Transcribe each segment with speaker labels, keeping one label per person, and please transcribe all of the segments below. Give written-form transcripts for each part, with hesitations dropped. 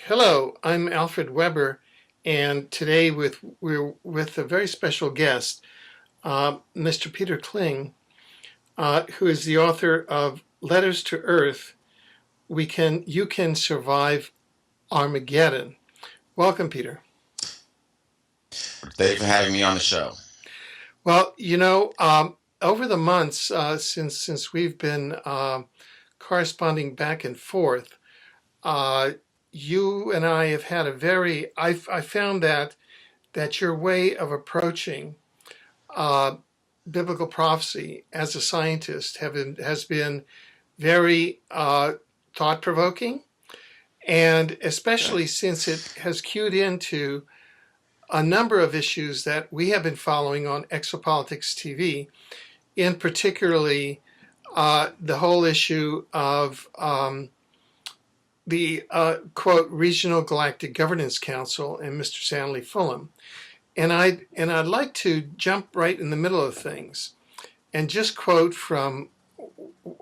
Speaker 1: Hello, I'm Alfred Weber, and today we're with a very special guest, Mr. Peter Kling, who is the author of Letters to Earth. You can survive Armageddon. Welcome, Peter.
Speaker 2: Thank you for having me on the show.
Speaker 1: Well, over the months since we've been corresponding back and forth, uh, you and I have had I found that your way of approaching uh, biblical prophecy as a scientist has been very thought provoking, and
Speaker 2: Okay.
Speaker 1: especially since it has cued into a number of issues that we have been following on Exopolitics TV, in particularly the whole issue of the quote Regional Galactic Governance Council and Mr. Stanley Fulham. I'd like to jump right in the middle of things and just quote from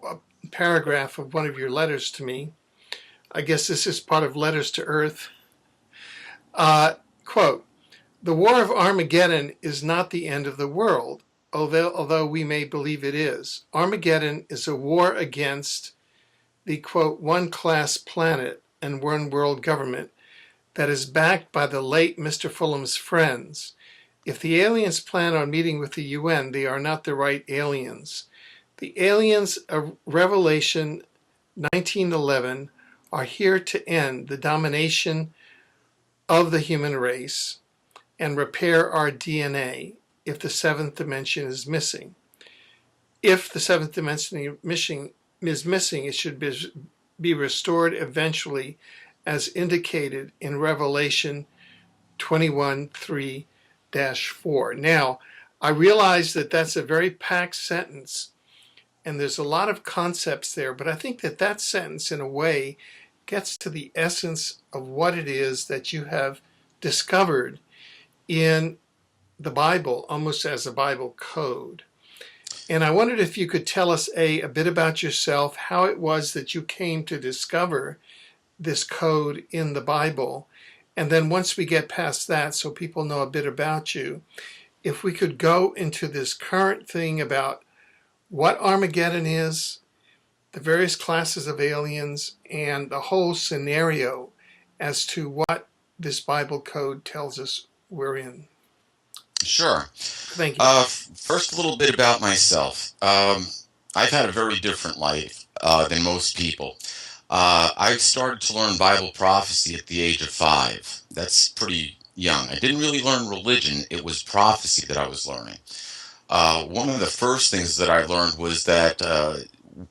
Speaker 1: a paragraph of one of your letters to me. I guess this is part of Letters to Earth. Uh, quote, "The war of Armageddon is not the end of the world, although we may believe it is. Armageddon is a war against the quote one class planet and one world government that is backed by the late Mr. Fulham's friends. If the aliens plan on meeting with the UN, they are not the right aliens. The aliens of Revelation 1911 are here to end the domination of the human race and repair our DNA if the seventh dimension is missing. If the seventh dimension is missing, it should be restored eventually as indicated in Revelation 21:3-4. Now, I realize that that's a very packed sentence, and there's a lot of concepts there, but I think that sentence, in a way, gets to the essence of what it is that you have discovered in the Bible, almost as a Bible code. And I wondered if you could tell us a bit about yourself, how it was that you came to discover this code in the Bible. And then once we get past that, so people know a bit about you, if we could go into this current thing about what Armageddon is, the various classes of aliens, and the whole scenario as to what this Bible code tells us we're in.
Speaker 2: Sure.
Speaker 1: Thank you.
Speaker 2: First, a little bit about myself. I've had a very different life than most people. I started to learn Bible prophecy at the age of 5. That's pretty young. I didn't really learn religion. It was prophecy that I was learning. One of the first things that I learned was that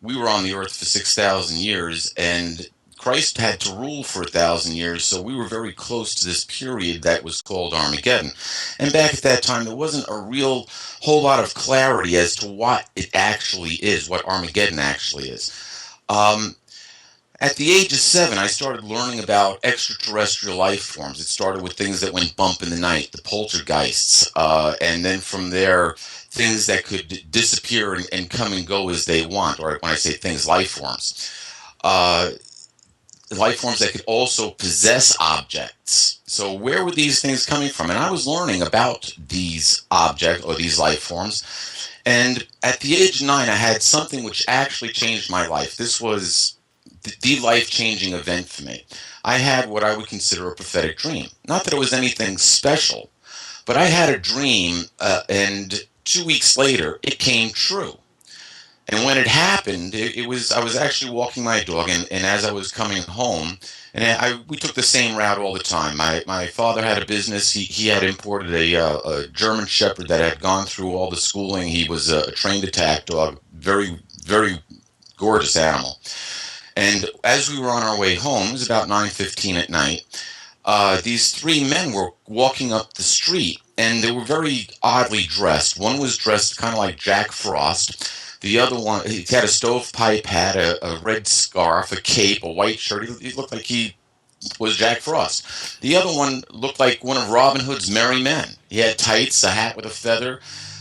Speaker 2: we were on the earth for 6,000 years, and Christ had to rule for 1,000 years, so we were very close to this period that was called Armageddon. And back at that time, there wasn't a real whole lot of clarity as to what it actually is, what Armageddon actually is. At the age of 7, I started learning about extraterrestrial life forms. It started with things that went bump in the night, the poltergeists, and then from there, things that could disappear and come and go as they want, or when I say things, life forms. Uh, Life forms that could also possess objects. So where were these things coming from? And I was learning about these objects or these life forms. And at the age of 9, I had something which actually changed my life. This was the life-changing event for me. I had what I would consider a prophetic dream. Not that it was anything special, but I had a dream, and 2 weeks later, it came true. And when it happened, I was actually walking my dog, and as I was coming home, and we took the same route all the time. My father had a business. He had imported a German Shepherd that had gone through all the schooling. He was a trained attack dog, very, very gorgeous animal. And as we were on our way home, it was about 9:15 at night, these 3 men were walking up the street, and they were very oddly dressed. One was dressed kind of like Jack Frost. The other one, he had a stovepipe hat, a red scarf, a cape, a white shirt. He looked like he was Jack Frost. The other one looked like one of Robin Hood's merry men. He had tights, a hat with a feather.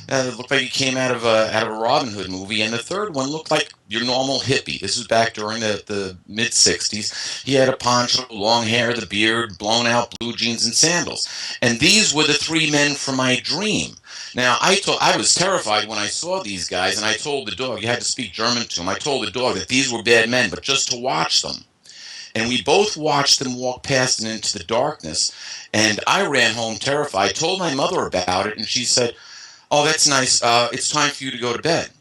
Speaker 2: It looked like he came out of a Robin Hood movie. And the third one looked like your normal hippie. This was back during the mid-'60s. He had a poncho, long hair, the beard, blown out blue jeans, and sandals. And these were the three men from my dream. Now, I was terrified when I saw these guys, and I told the dog, you had to speak German to him, I told the dog that these were bad men, but just to watch them. And we both watched them walk past and into the darkness. And I ran home terrified, told my mother about it, and she said, oh, that's nice. It's time for you to go to bed.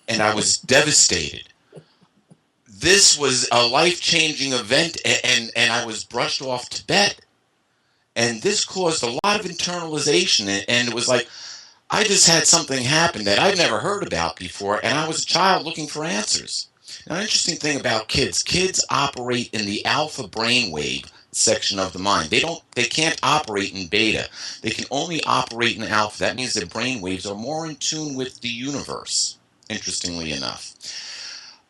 Speaker 2: And I was devastated. This was a life-changing event, and I was brushed off to bed. And this caused a lot of internalization, and it was like, I just had something happen that I've never heard about before, and I was a child looking for answers. Now, an interesting thing about kids operate in the alpha brainwave section of the mind. They can't operate in beta. They can only operate in alpha. That means their brainwaves are more in tune with the universe, interestingly enough.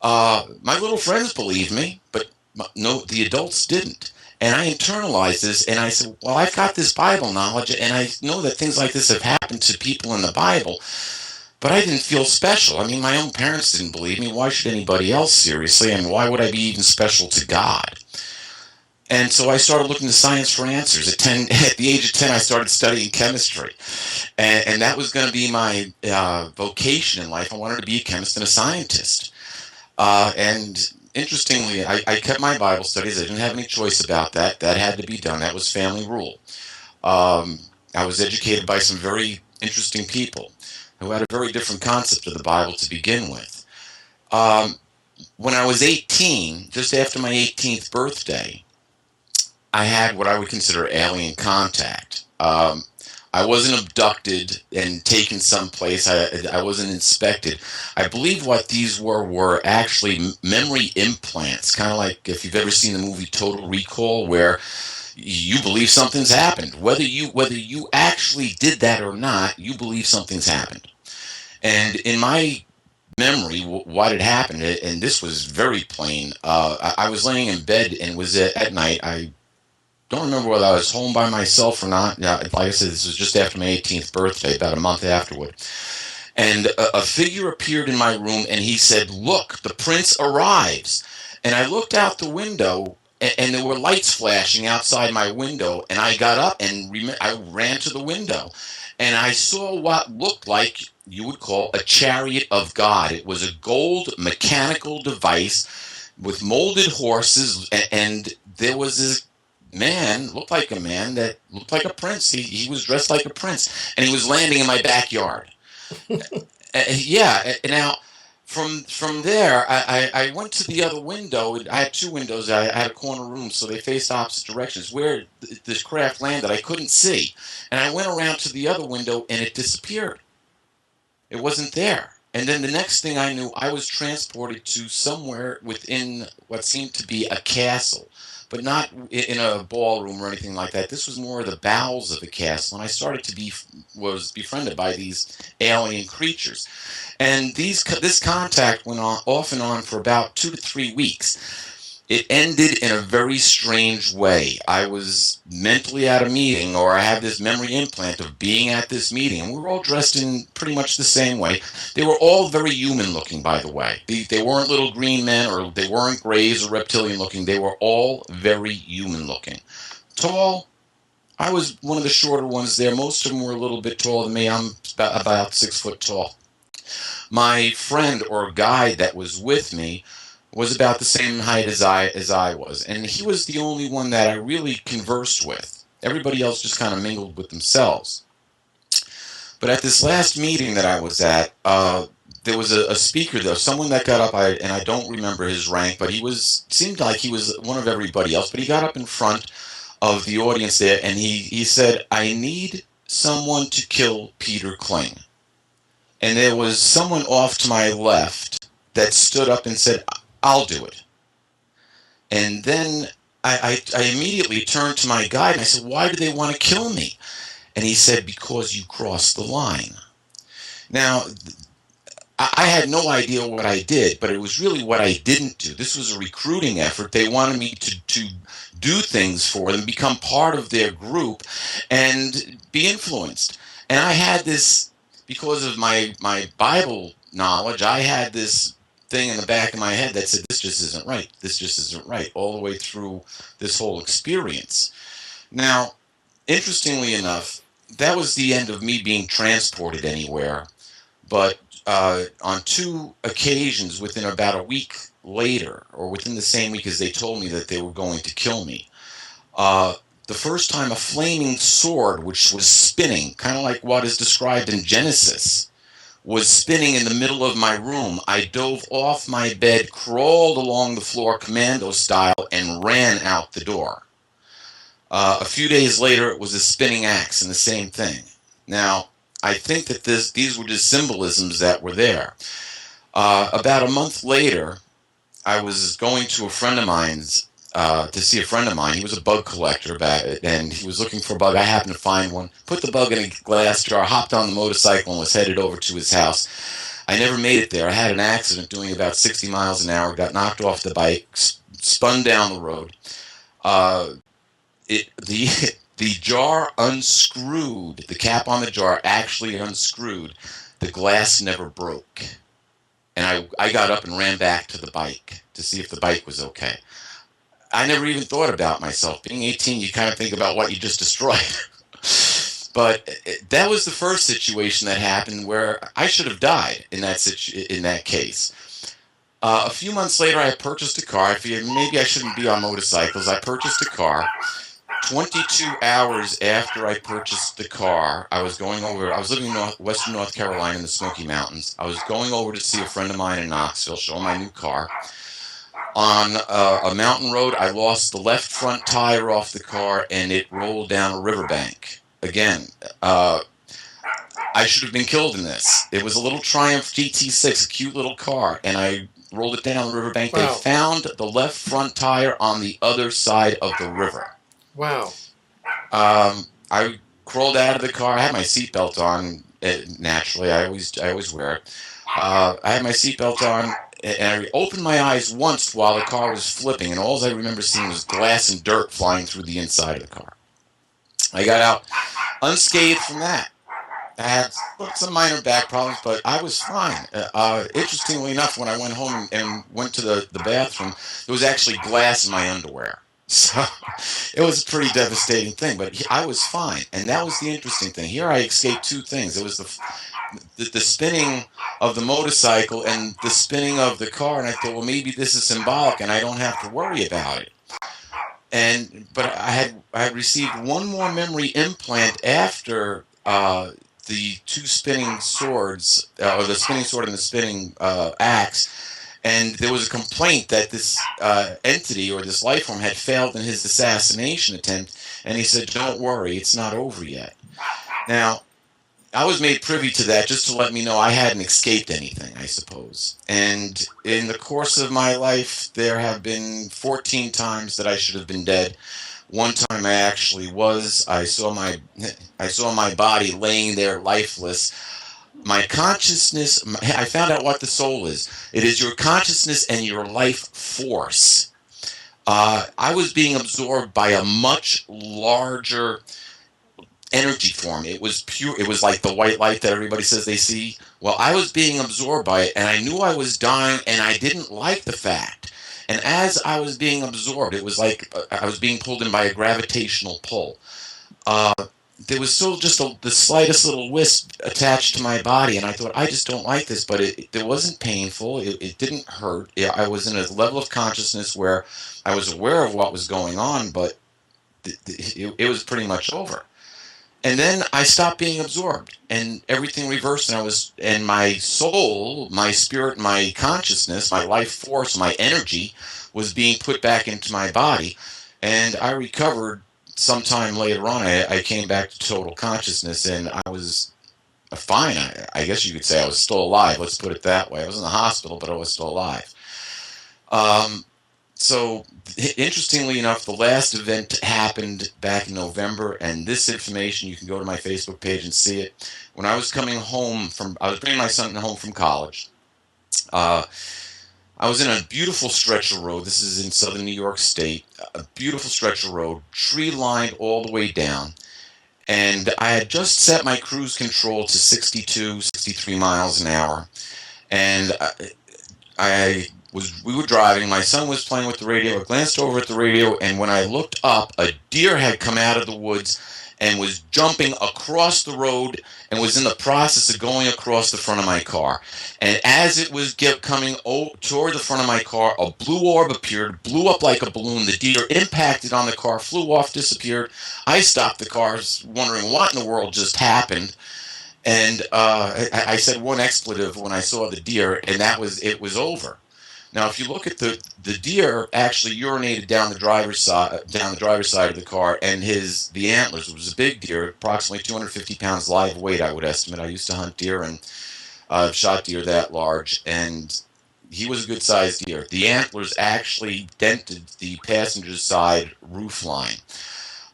Speaker 2: My little friends believed me, but no, the adults didn't. And I internalized this, and I said, well, I've got this Bible knowledge, and I know that things like this have happened to people in the Bible, but I didn't feel special. I mean, my own parents didn't believe me. Why should anybody else, seriously? And why would I be even special to God? And so I started looking to science for answers. At the age of 10, I started studying chemistry. And that was going to be my vocation in life. I wanted to be a chemist and a scientist. And interestingly, I kept my Bible studies. I didn't have any choice about that. That had to be done. That was family rule. I was educated by some very interesting people who had a very different concept of the Bible to begin with. When I was 18, just after my 18th birthday, I had what I would consider alien contact. I wasn't abducted and taken someplace. I wasn't inspected. I believe what these were actually memory implants, kind of like if you've ever seen the movie Total Recall, where you believe something's happened. Whether you actually did that or not, you believe something's happened. And in my memory, what had happened, and this was very plain, I was laying in bed and was at night. I don't remember whether I was home by myself or not. Like I said, this was just after my 18th birthday, about a month afterward. And a figure appeared in my room, and he said, look, the prince arrives. And I looked out the window, and there were lights flashing outside my window, and I got up and I ran to the window. And I saw what looked like you would call a chariot of God. It was a gold mechanical device with molded horses, and there was this man, looked like a man that looked like a prince. He was dressed like a prince, and he was landing in my backyard. Yeah. Now, from there, I went to the other window. I had two windows. I had a corner room, so they faced opposite directions. Where this craft landed, I couldn't see, and I went around to the other window, and it disappeared. It wasn't there. And then the next thing I knew, I was transported to somewhere within what seemed to be a castle, but not in a ballroom or anything like that. This was more of the bowels of the castle, and I started to was befriended by these alien creatures. And this contact went on off and on for about 2 to 3 weeks. It ended in a very strange way. I was mentally at a meeting, or I had this memory implant of being at this meeting, and we were all dressed in pretty much the same way. They were all very human looking, by the way. They weren't little green men, or they weren't grays or reptilian looking. They were all very human looking. Tall. I was one of the shorter ones there. Most of them were a little bit taller than me. I'm about 6 foot tall. My friend or guide that was with me was about the same height as I was, and he was the only one that I really conversed with. Everybody else just kind of mingled with themselves. But at this last meeting that I was at, there was a speaker though, someone that got up, and I don't remember his rank, but seemed like he was one of everybody else. But he got up in front of the audience there, and he said, "I need someone to kill Peter Kling." And there was someone off to my left that stood up and said, "I'll do it." And then I immediately turned to my guide and I said, "Why do they want to kill me?" And he said, "Because you crossed the line." Now, I had no idea what I did, but it was really what I didn't do. This was a recruiting effort. They wanted me to do things for them, become part of their group, and be influenced. And I had this, because of my Bible knowledge, I had this thing in the back of my head that said, this just isn't right. This just isn't right, all the way through this whole experience. Now, interestingly enough, that was the end of me being transported anywhere. But on two occasions, within about a week later, or within the same week as they told me that they were going to kill me, uh, the first time a flaming sword, which was spinning, kind of like what is described in Genesis, was spinning in the middle of my room. I dove off my bed, crawled along the floor commando style, and ran out the door. A few days later, it was a spinning axe, and the same thing. Now, I think that these were just symbolisms that were there. About a month later, I was going to a friend of mine's to see a friend of mine. He was a bug collector, and he was looking for a bug. I happened to find one, put the bug in a glass jar, hopped on the motorcycle, and was headed over to his house. I never made it there. I had an accident doing about 60 miles an hour, got knocked off the bike, spun down the road. The jar unscrewed. The cap on the jar actually unscrewed. The glass never broke. And I got up and ran back to the bike to see if the bike was okay. I never even thought about myself. Being 18, you kind of think about what you just destroyed. But that was the first situation that happened where I should have died in that case. A few months later, I purchased a car. I figured maybe I shouldn't be on motorcycles. I purchased a car. 22 hours after I purchased the car, I was living in western North Carolina in the Smoky Mountains. I was going over to see a friend of mine in Knoxville, show him my new car. On a mountain road, I lost the left front tire off the car, and it rolled down a riverbank. Again, I should have been killed in this. It was a little Triumph GT6, a cute little car, and I rolled it down the riverbank. Wow. They found the left front tire on the other side of the river.
Speaker 1: Wow.
Speaker 2: I crawled out of the car. I had my seatbelt on. Naturally, I always wear it. I had my seatbelt on, and I opened my eyes once while the car was flipping, and all I remember seeing was glass and dirt flying through the inside of the car. I got out unscathed from that. I had some minor back problems, but I was fine. Interestingly enough, when I went home and went to the bathroom, there was actually glass in my underwear. So it was a pretty devastating thing, but I was fine. And that was the interesting thing. Here I escaped two things. It was the spinning of the motorcycle and the spinning of the car. And I thought, well, maybe this is symbolic and I don't have to worry about it. But I had received one more memory implant after the two spinning swords, or the spinning sword and the spinning axe. And there was a complaint that this entity or this life form had failed in his assassination attempt. And he said, don't worry, it's not over yet. Now, I was made privy to that just to let me know I hadn't escaped anything, I suppose. And in the course of my life, there have been 14 times that I should have been dead. One time I actually was. I saw my body laying there lifeless. My consciousness, I found out what the soul is. It is your consciousness and your life force. I was being absorbed by a much larger energy form. It was pure. It was like the white light that everybody says they see. Well, I was being absorbed by it, and I knew I was dying, and I didn't like the fact. And as I was being absorbed, it was like I was being pulled in by a gravitational pull. There was still just the slightest little wisp attached to my body, and I thought, I just don't like this, but it wasn't painful. It didn't hurt. I was in a level of consciousness where I was aware of what was going on, but it was pretty much over. And then I stopped being absorbed, and everything reversed, and my soul, my spirit, my consciousness, my life force, my energy was being put back into my body, and I recovered. Sometime later on, I came back to total consciousness, and I was fine. I guess you could say I was still alive. Let's put it that way. I was in the hospital, but I was still alive. So, interestingly enough, the last event happened back in November, and this information, you can go to my Facebook page and see it. When I was coming home I was bringing my son home from college. I was in a beautiful stretch of road. This is in southern New York State. A beautiful stretch of road, tree-lined all the way down. And I had just set my cruise control to 62, 63 miles an hour. And we were driving. My son was playing with the radio. I glanced over at the radio, and when I looked up, a deer had come out of the woods and was jumping across the road and was in the process of going across the front of my car. And as it was coming toward the front of my car, a blue orb appeared, blew up like a balloon. The deer impacted on the car, flew off, disappeared. I stopped the car, wondering what in the world just happened. And I said one expletive when I saw the deer, and it was over. Now, if you look at the deer, actually urinated down the driver's side of the car, and the antlers. It was a big deer, approximately 250 pounds live weight, I would estimate. I used to hunt deer and shot deer that large, and he was a good sized deer. The antlers actually dented the passenger side roof line.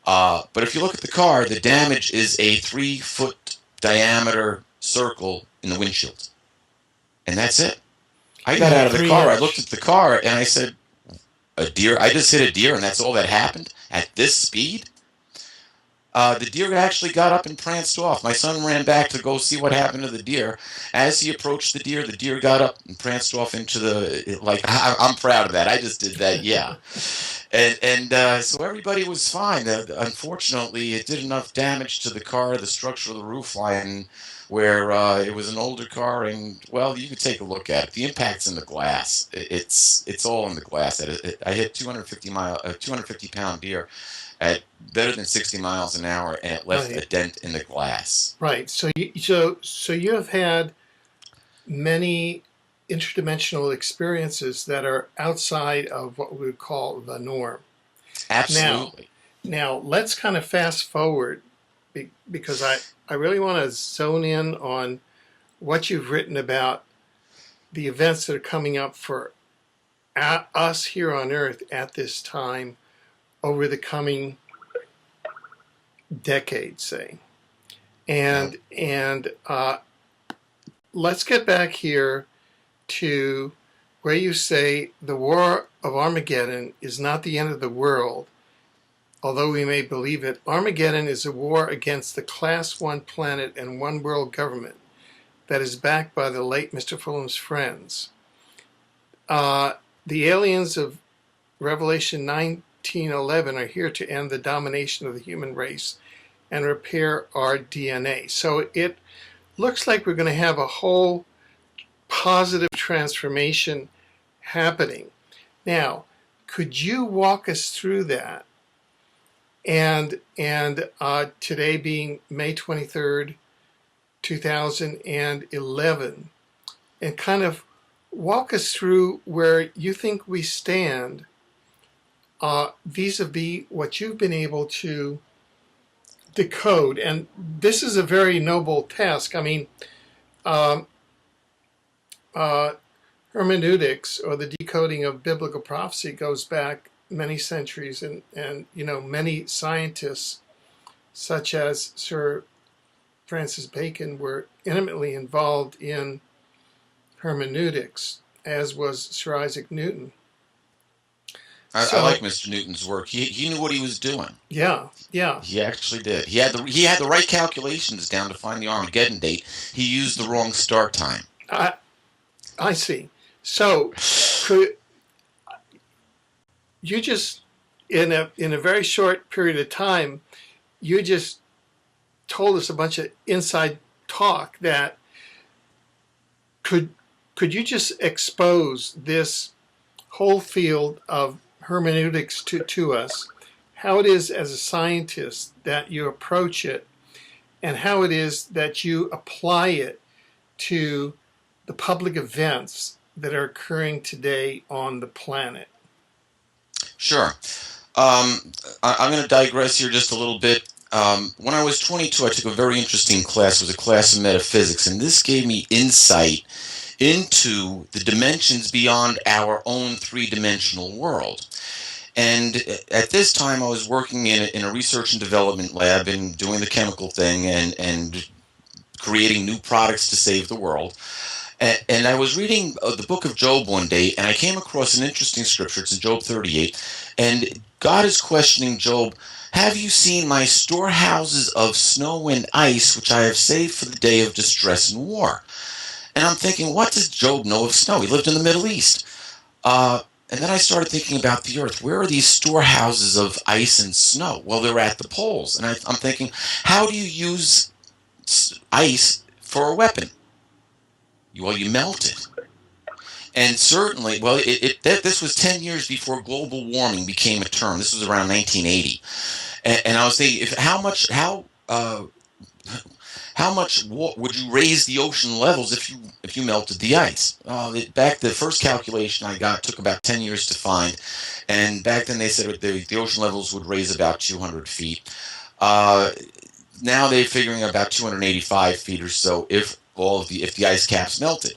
Speaker 2: But if you look at the car, the damage is a 3-foot diameter circle in the windshield, and that's it. I got out of the car, I looked at the car, and I said, a deer? I just hit a deer, and that's all that happened? At this speed? The deer actually got up and pranced off. My son ran back to go see what happened to the deer. As he approached the deer got up and pranced off into I'm proud of that. I just did that, yeah. And so everybody was fine. Unfortunately, it did enough damage to the car, the structure of the roof line, where it was an older car, and well, you could take a look at it. The impact's in the glass. It's all in the glass. I hit 250-pound deer at better than 60 miles an hour, and it left a dent in the glass.
Speaker 1: Right. So you have had many interdimensional experiences that are outside of what we would call the norm.
Speaker 2: Absolutely.
Speaker 1: Now let's kind of fast forward, because I really want to zone in on what you've written about the events that are coming up for us here on Earth at this time over the coming decade, say. And let's get back here to where you say the war of Armageddon is not the end of the world, although we may believe it. Armageddon is a war against the Class 1 planet and one world government that is backed by the late Mr. Fulham's friends. The aliens of Revelation 19:11 are here to end the domination of the human race and repair our DNA. So it looks like we're going to have a whole positive transformation happening. Now, could you walk us through that? And today being May 23rd, 2011, and kind of walk us through where you think we stand vis-a-vis what you've been able to decode. And this is a very noble task. I mean, hermeneutics, or the decoding of biblical prophecy, goes back many centuries, and many scientists such as Sir Francis Bacon were intimately involved in hermeneutics, as was Sir Isaac Newton.
Speaker 2: I like Mr. Newton's work. He knew what he was doing.
Speaker 1: Yeah.
Speaker 2: He actually did. He had the right calculations down to find the Armageddon date. He used the wrong start time.
Speaker 1: I see. So, could you just, in a very short period of time, you just told us a bunch of inside talk that could you just expose this whole field of hermeneutics to us, how it is as a scientist that you approach it, and how it is that you apply it to the public events that are occurring today on the planet?
Speaker 2: Sure. I'm going to digress here just a little bit. When I was 22, I took a very interesting class. It was a class of metaphysics, and this gave me insight into the dimensions beyond our own three-dimensional world. And at this time, I was working in a research and development lab and doing the chemical thing and creating new products to save the world. And I was reading the book of Job one day, and I came across an interesting scripture. It's in Job 38. And God is questioning Job, "Have you seen my storehouses of snow and ice, which I have saved for the day of distress and war?" And I'm thinking, what does Job know of snow? He lived in the Middle East. And then I started thinking about the Earth. Where are these storehouses of ice and snow? Well, they're at the poles. And I'm thinking, how do you use ice for a weapon? Well, you melt it. And certainly, well, this was 10 years before global warming became a term. This was around 1980. And I was thinking, how much would you raise the ocean levels if you melted the ice? The first calculation I got took about 10 years to find, and back then they said the ocean levels would raise about 200 feet. Now they're figuring about 285 feet or so if the ice caps melted.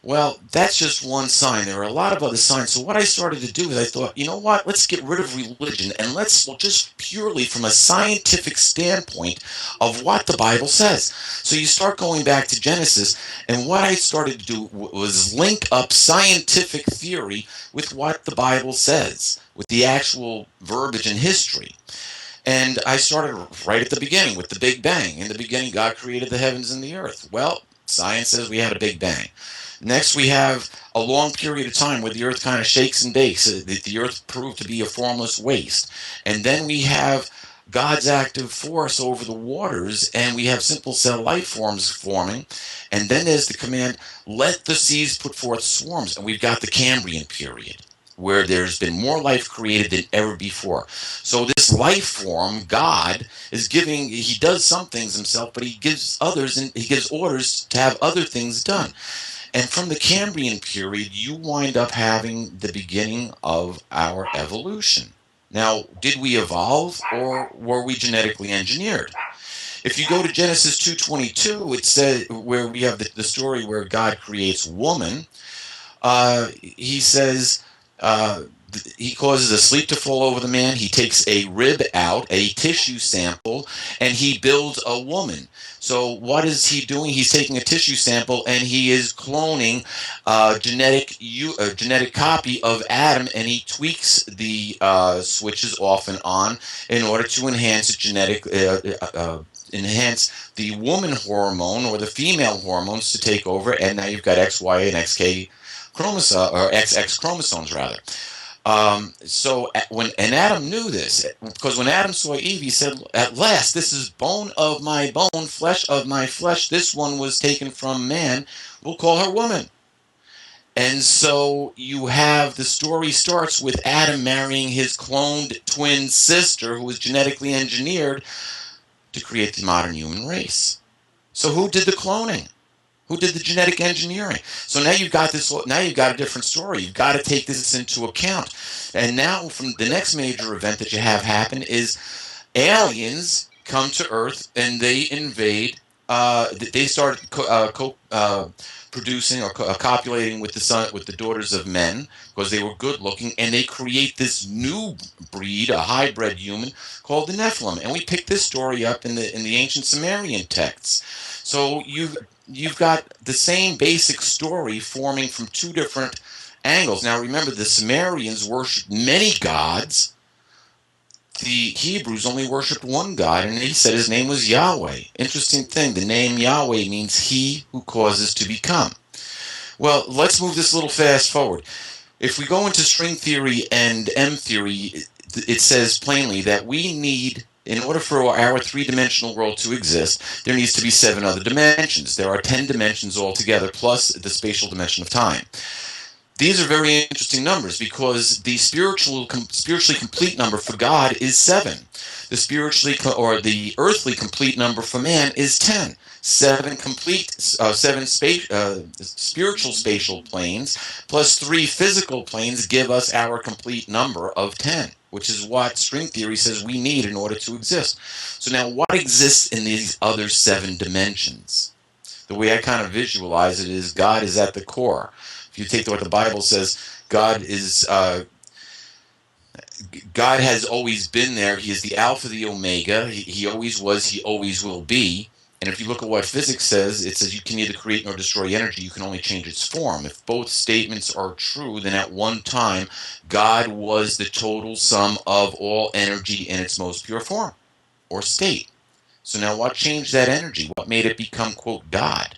Speaker 2: Well, that's just one sign. There are a lot of other signs. So what I started to do is I thought, you know what? Let's get rid of religion and let's look just purely from a scientific standpoint of what the Bible says. So you start going back to Genesis, and what I started to do was link up scientific theory with what the Bible says, with the actual verbiage and history. And I started right at the beginning with the Big Bang. In the beginning, God created the heavens and the earth. Well, science says we had a Big Bang. Next, we have a long period of time where the earth kind of shakes and bakes. The earth proved to be a formless waste. And then we have God's active force over the waters, and we have simple cell life forms forming. And then there's the command, let the seas put forth swarms. And we've got the Cambrian period, where there's been more life created than ever before. So this life form, God, is giving, he does some things himself, but he gives others, and he gives orders to have other things done. And from the Cambrian period, you wind up having the beginning of our evolution. Now, did we evolve, or were we genetically engineered? If you go to Genesis 2:22, it says, where we have the story where God creates woman, he says, he causes a sleep to fall over the man. He takes a rib out, a tissue sample, and he builds a woman. So what is he doing? He's taking a tissue sample and he is cloning a genetic copy of Adam, and he tweaks the switches off and on in order to enhance enhance the woman hormone or the female hormones to take over, and now you've got XY and XK chromosome, or XX chromosomes rather. So when Adam knew this, because when Adam saw Eve, he said, "At last, this is bone of my bone, flesh of my flesh. This one was taken from man. We'll call her woman." And so you have, the story starts with Adam marrying his cloned twin sister, who was genetically engineered to create the modern human race. So who did the cloning? Who did the genetic engineering? So now you've got this. Now you've got a different story. You've got to take this into account. And now, from the next major event that you have happen is aliens come to Earth and they invade. They start producing or copulating with the son, with the daughters of men, because they were good looking, and they create this new breed, a hybrid human called the Nephilim. And we pick this story up in the ancient Sumerian texts. So you've got the same basic story forming from two different angles. Now remember, the Sumerians worshipped many gods. The Hebrews only worshipped one God, and he said his name was Yahweh. Interesting thing, the name Yahweh means he who causes to become. Well, let's move this a little fast forward. If we go into string theory and M theory, it says plainly that we need, in order for our three-dimensional world to exist, there needs to be 7 other dimensions. There are 10 dimensions altogether, plus the spatial dimension of time. These are very interesting numbers because the spiritually complete number for God is 7. The the earthly complete number for man is 10. 7 spiritual spatial planes plus 3 physical planes give us our complete number of 10, which is what string theory says we need in order to exist. So now, what exists in these other 7 dimensions? The way I kind of visualize it is God is at the core. If you take what the Bible says, God has always been there. He is the Alpha, the Omega. He always was, he always will be. And if you look at what physics says, it says you can neither create nor destroy energy. You can only change its form. If both statements are true, then at one time, God was the total sum of all energy in its most pure form or state. So now what changed that energy? What made it become, quote, God?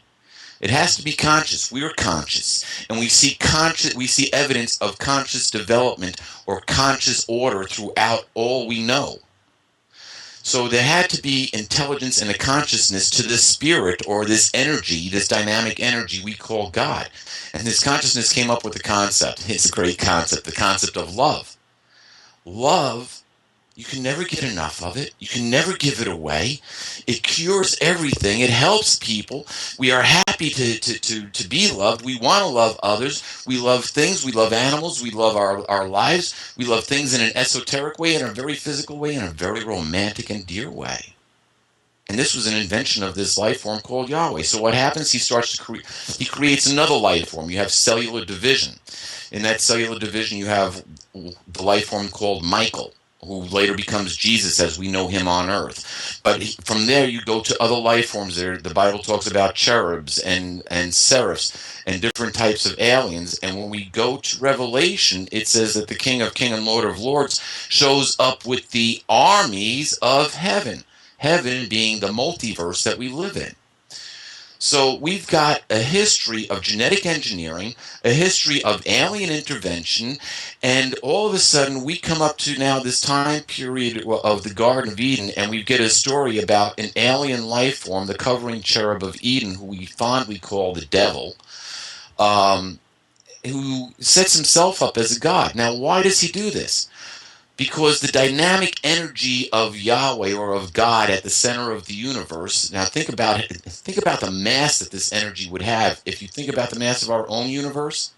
Speaker 2: It has to be conscious. We are conscious, and we see evidence of conscious development or conscious order throughout all we know. So there had to be intelligence and a consciousness to this spirit or this energy, this dynamic energy we call God. And this consciousness came up with the concept. It's a great concept, the concept of love. Love, you can never get enough of it. You can never give it away. It cures everything. It helps people. We are happy to be loved. We want to love others. We love things. We love animals. We love our lives. We love things in an esoteric way, in a very physical way, in a very romantic and dear way. And this was an invention of this life form called Yahweh. So what happens? He creates another life form. You have cellular division. In that cellular division, you have the life form called Michael, who later becomes Jesus as we know him on earth. But from there, you go to other life forms. There, the Bible talks about cherubs and seraphs and different types of aliens. And when we go to Revelation, it says that the King of Kings and Lord of Lords shows up with the armies of heaven. Heaven being the multiverse that we live in. So we've got a history of genetic engineering, a history of alien intervention, and all of a sudden we come up to now this time period of the Garden of Eden, and we get a story about an alien life form, the covering cherub of Eden, who we fondly call the devil, who sets himself up as a god. Now, why does he do this? Because the dynamic energy of Yahweh or of God at the center of the universe. Now think about it. Think about the mass that this energy would have. If you think about the mass of our own universe,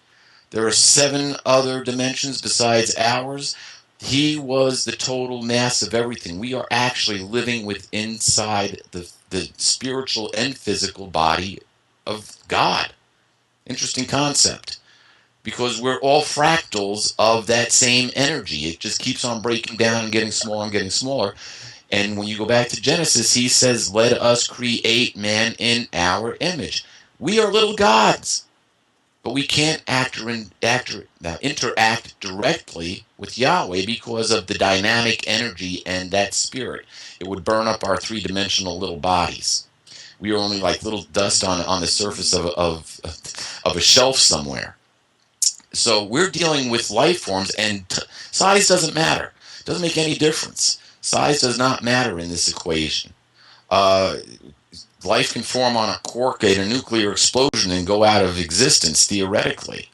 Speaker 2: there are 7 other dimensions besides ours. He was the total mass of everything. We are actually living inside the spiritual and physical body of God. Interesting concept. Because we're all fractals of that same energy. It just keeps on breaking down and getting smaller and getting smaller. And when you go back to Genesis, he says, let us create man in our image. We are little gods, but we can't interact directly with Yahweh because of the dynamic energy and that spirit. It would burn up our 3-dimensional little bodies. We are only like little dust on the surface of a shelf somewhere. So we're dealing with life forms, and size doesn't matter. It doesn't make any difference. Size does not matter in this equation. Life can form on a quark at a nuclear explosion and go out of existence, theoretically.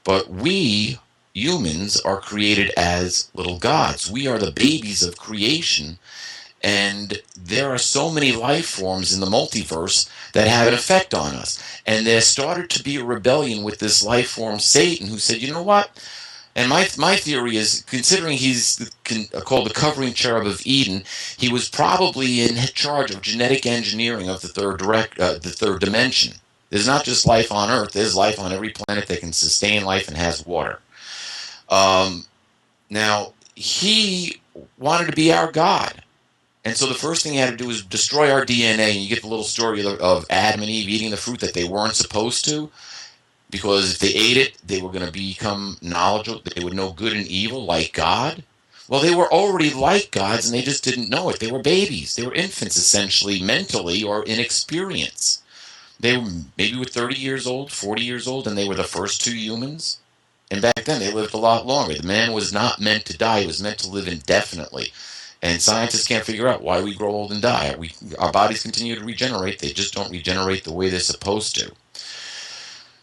Speaker 2: But we, humans, are created as little gods. We are the babies of creation, and there are so many life forms in the multiverse that have an effect on us. And there started to be a rebellion with this life form, Satan, who said, you know what? And my theory is, considering he's called the covering cherub of Eden, he was probably in charge of genetic engineering of the third dimension. There's not just life on Earth. There's life on every planet that can sustain life and has water. Now, he wanted to be our God. And so the first thing he had to do was destroy our DNA. And you get the little story of Adam and Eve eating the fruit that they weren't supposed to. Because if they ate it, they were going to become knowledgeable. They would know good and evil like God. Well, they were already like gods, and they just didn't know it. They were babies. They were infants, essentially, mentally or in experience. They were maybe 30 years old, 40 years old, and they were the first 2 humans. And back then, they lived a lot longer. The man was not meant to die. He was meant to live indefinitely. And scientists can't figure out why we grow old and die. Our bodies continue to regenerate. They just don't regenerate the way they're supposed to.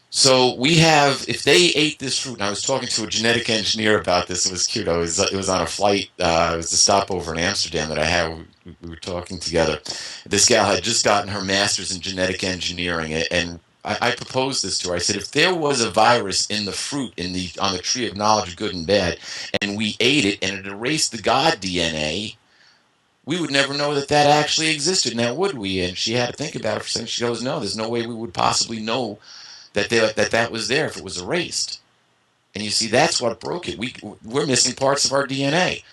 Speaker 2: So we have, if they ate this fruit, and I was talking to a genetic engineer about this. It was cute. It was on a flight. It was a stopover in Amsterdam that I had. We were talking together. This gal had just gotten her master's in genetic engineering, and I proposed this to her. I said, if there was a virus in the fruit on the tree of knowledge of good and bad, and we ate it and it erased the God DNA, we would never know that actually existed. Now, would we? And she had to think about it for a second. She goes, no, there's no way we would possibly know that was there if it was erased. And you see, that's what broke it. We're missing parts of our DNA.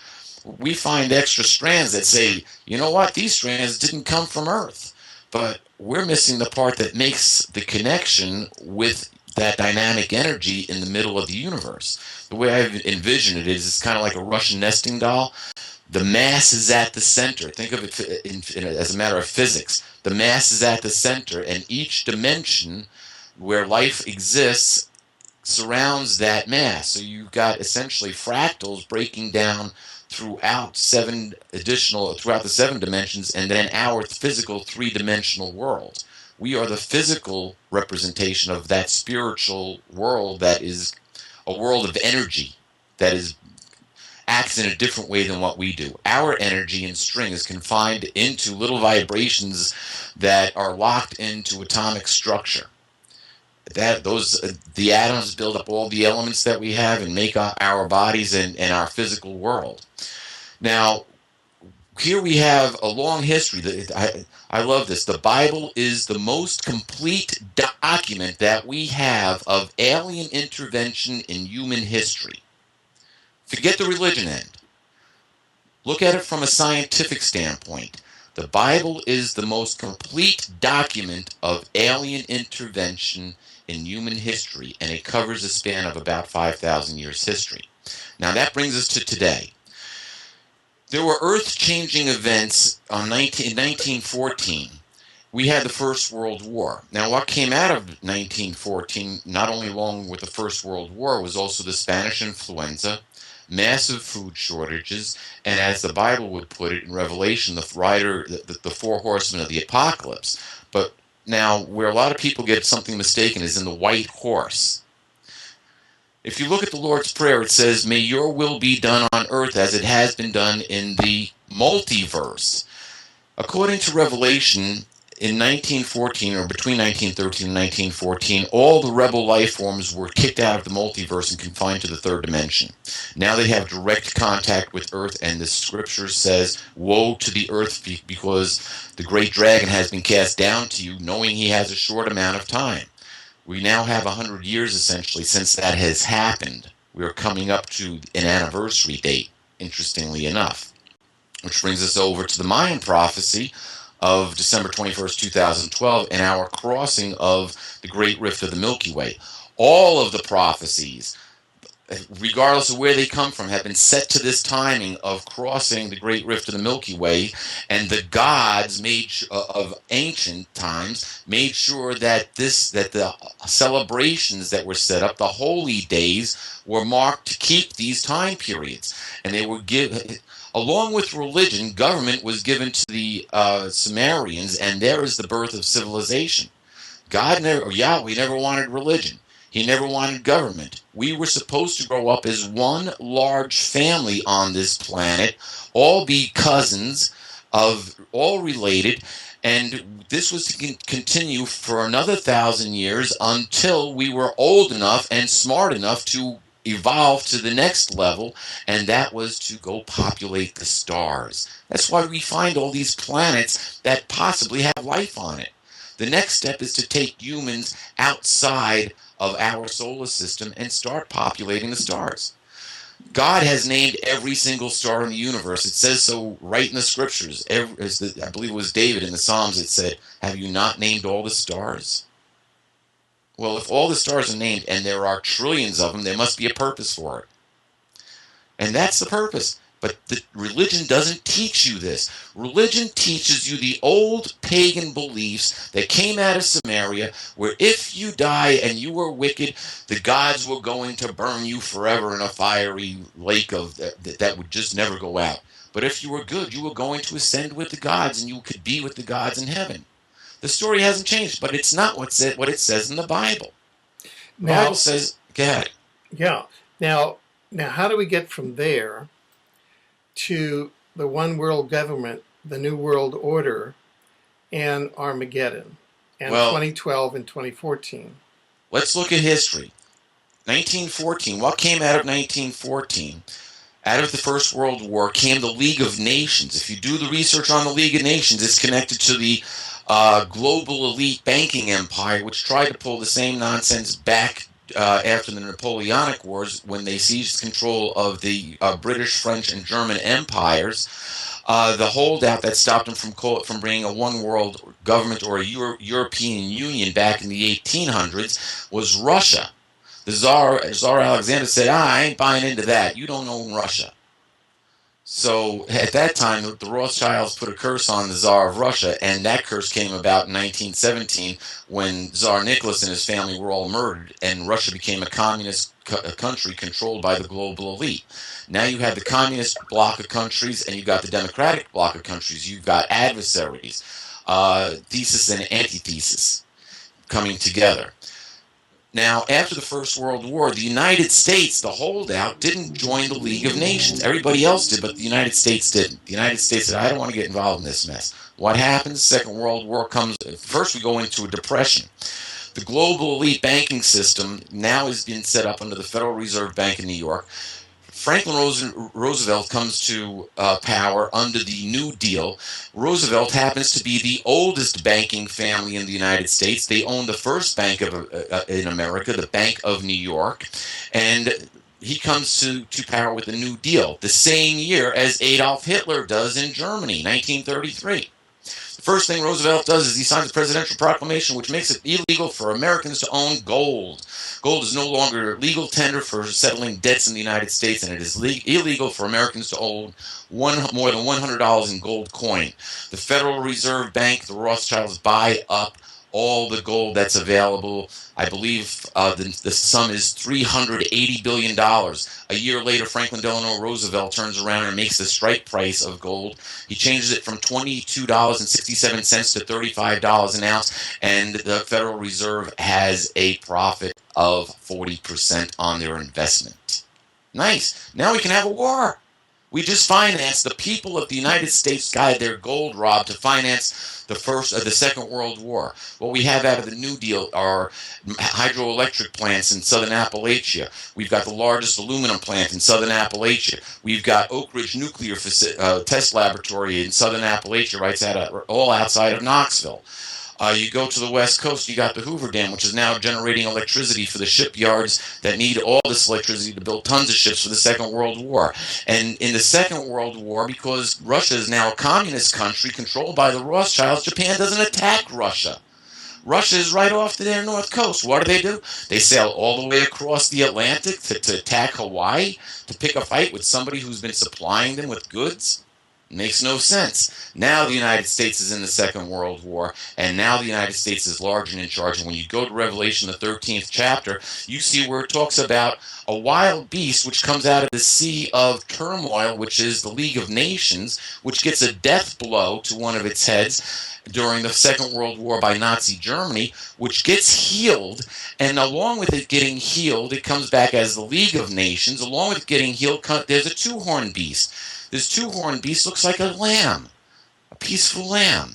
Speaker 2: We find extra strands that say, you know what, these strands didn't come from Earth. But we're missing the part that makes the connection with that dynamic energy in the middle of the universe. The way I've envisioned it is it's kind of like a Russian nesting doll. The mass is at the center. Think of it as a matter of physics. The mass is at the center, and each dimension where life exists surrounds that mass. So you've got essentially fractals breaking down throughout the 7 dimensions, and then our physical 3-dimensional world. We are the physical representation of that spiritual world that is a world of energy that acts in a different way than what we do. Our energy in string is confined into little vibrations that are locked into atomic structure. The atoms build up all the elements that we have and make up our bodies and our physical world. Now, here we have a long history. I love this. The Bible is the most complete document that we have of alien intervention in human history. Forget the religion end. Look at it from a scientific standpoint. The Bible is the most complete document of alien intervention in human history, and it covers a span of about 5,000 years history. Now that brings us to today. There were earth-changing events in 1914. We had the First World War. Now, what came out of 1914, not only along with the First World War, was also the Spanish influenza, massive food shortages, and as the Bible would put it in Revelation, the 4 horsemen of the apocalypse. But now, where a lot of people get something mistaken is in the white horse. If you look at the Lord's Prayer, it says, "May your will be done on earth as it has been done in the multiverse." According to Revelation, in 1914, or between 1913 and 1914, all the rebel life forms were kicked out of the multiverse and confined to the 3rd dimension. Now they have direct contact with Earth, and the scripture says, "Woe to the earth, because the great dragon has been cast down to you, knowing he has a short amount of time." We now have 100 years, essentially, since that has happened. We are coming up to an anniversary date, interestingly enough. Which brings us over to the Mayan prophecy of December 21st, 2012, and our crossing of the Great Rift of the Milky Way. All of the prophecies, regardless of where they come from, have been set to this timing of crossing the Great Rift of the Milky Way, and the gods of ancient times made sure that the celebrations that were set up, the holy days, were marked to keep these time periods, and they were given. Along with religion, government was given to the Sumerians, and there is the birth of civilization. Yahweh never wanted religion. He never wanted government. We were supposed to grow up as one large family on this planet, all be cousins, all related, and this was to continue for another 1,000 years until we were old enough and smart enough to evolve to the next level, and that was to go populate the stars. That's why we find all these planets that possibly have life on it. The next step is to take humans outside of our solar system and start populating the stars. God has named every single star in the universe. It says so right in the scriptures. I believe it was David in the Psalms that said, "Have you not named all the stars?" Well, if all the stars are named, and there are trillions of them, there must be a purpose for it. And that's the purpose. But the religion doesn't teach you this. Religion teaches you the old pagan beliefs that came out of Samaria, where if you die and you were wicked, the gods were going to burn you forever in a fiery lake that would just never go out. But if you were good, you were going to ascend with the gods, and you could be with the gods in heaven. The story hasn't changed, but it's not what it says in the Bible. The Bible says, go ahead.
Speaker 1: Yeah. Now, how do we get from there to the one world government, the New World Order, and Armageddon, and 2012 and 2014?
Speaker 2: Let's look at history. 1914, what came out of 1914? Out of the First World War came the League of Nations. If you do the research on the League of Nations, it's connected to the global elite banking empire, which tried to pull the same nonsense back after the Napoleonic Wars when they seized control of the British, French, and German empires. The holdout that stopped them from bringing a one-world government or a European Union back in the 1800s was Russia. The Tsar Alexander said, "I ain't buying into that. You don't own Russia." So at that time, the Rothschilds put a curse on the Tsar of Russia, and that curse came about in 1917 when Tsar Nicholas and his family were all murdered, and Russia became a communist country controlled by the global elite. Now you have the communist bloc of countries, and you've got the democratic bloc of countries. You've got adversaries, thesis and antithesis coming together. Now, after the First World War, the United States, the holdout, didn't join the League of Nations. Everybody else did, but the United States didn't. The United States said, I don't want to get involved in this mess. What happens? Second World War comes. First, we go into a depression. The global elite banking system now has been set up under the Federal Reserve Bank in New York. Franklin Roosevelt comes to power under the New Deal. Roosevelt happens to be the oldest banking family in the United States. They own the first bank in America, the Bank of New York, and he comes to power with the New Deal the same year as Adolf Hitler does in Germany, 1933. First thing Roosevelt does is he signs a presidential proclamation which makes it illegal for Americans to own gold. Gold is no longer legal tender for settling debts in the United States, and it is illegal for Americans to own more than $100 in gold coin. The Federal Reserve Bank, the Rothschilds, buy up all the gold that's available. I believe the sum is $380 billion. A year later, Franklin Delano Roosevelt turns around and makes the strike price of gold. He changes it from $22.67 to $35 an ounce, and the Federal Reserve has a profit of 40% on their investment. Nice. Now we can have a war. We just financed the people of the United States got their gold robbed to finance the Second World War. What we have out of the New Deal are hydroelectric plants in southern Appalachia. We've got the largest aluminum plant in southern Appalachia. We've got Oak Ridge Nuclear Test Laboratory in southern Appalachia, all outside of Knoxville. You go to the West Coast, you got the Hoover Dam, which is now generating electricity for the shipyards that need all this electricity to build tons of ships for the Second World War. And in the Second World War, because Russia is now a communist country controlled by the Rothschilds, Japan doesn't attack Russia. Russia is right off to their north coast. What do? They sail all the way across the Atlantic to attack Hawaii, to pick a fight with somebody who's been supplying them with goods. Makes no sense. Now the United States is in the Second World War, and now the United States is large and in charge. And when you go to Revelation, the 13th chapter, you see where it talks about a wild beast which comes out of the sea of turmoil, which is the League of Nations, which gets a death blow to one of its heads during the Second World War by Nazi Germany, which gets healed, and along with it getting healed, it comes back as the League of Nations. Along with it getting healed, there's a two-horned beast. This two-horned beast looks like a lamb, a peaceful lamb,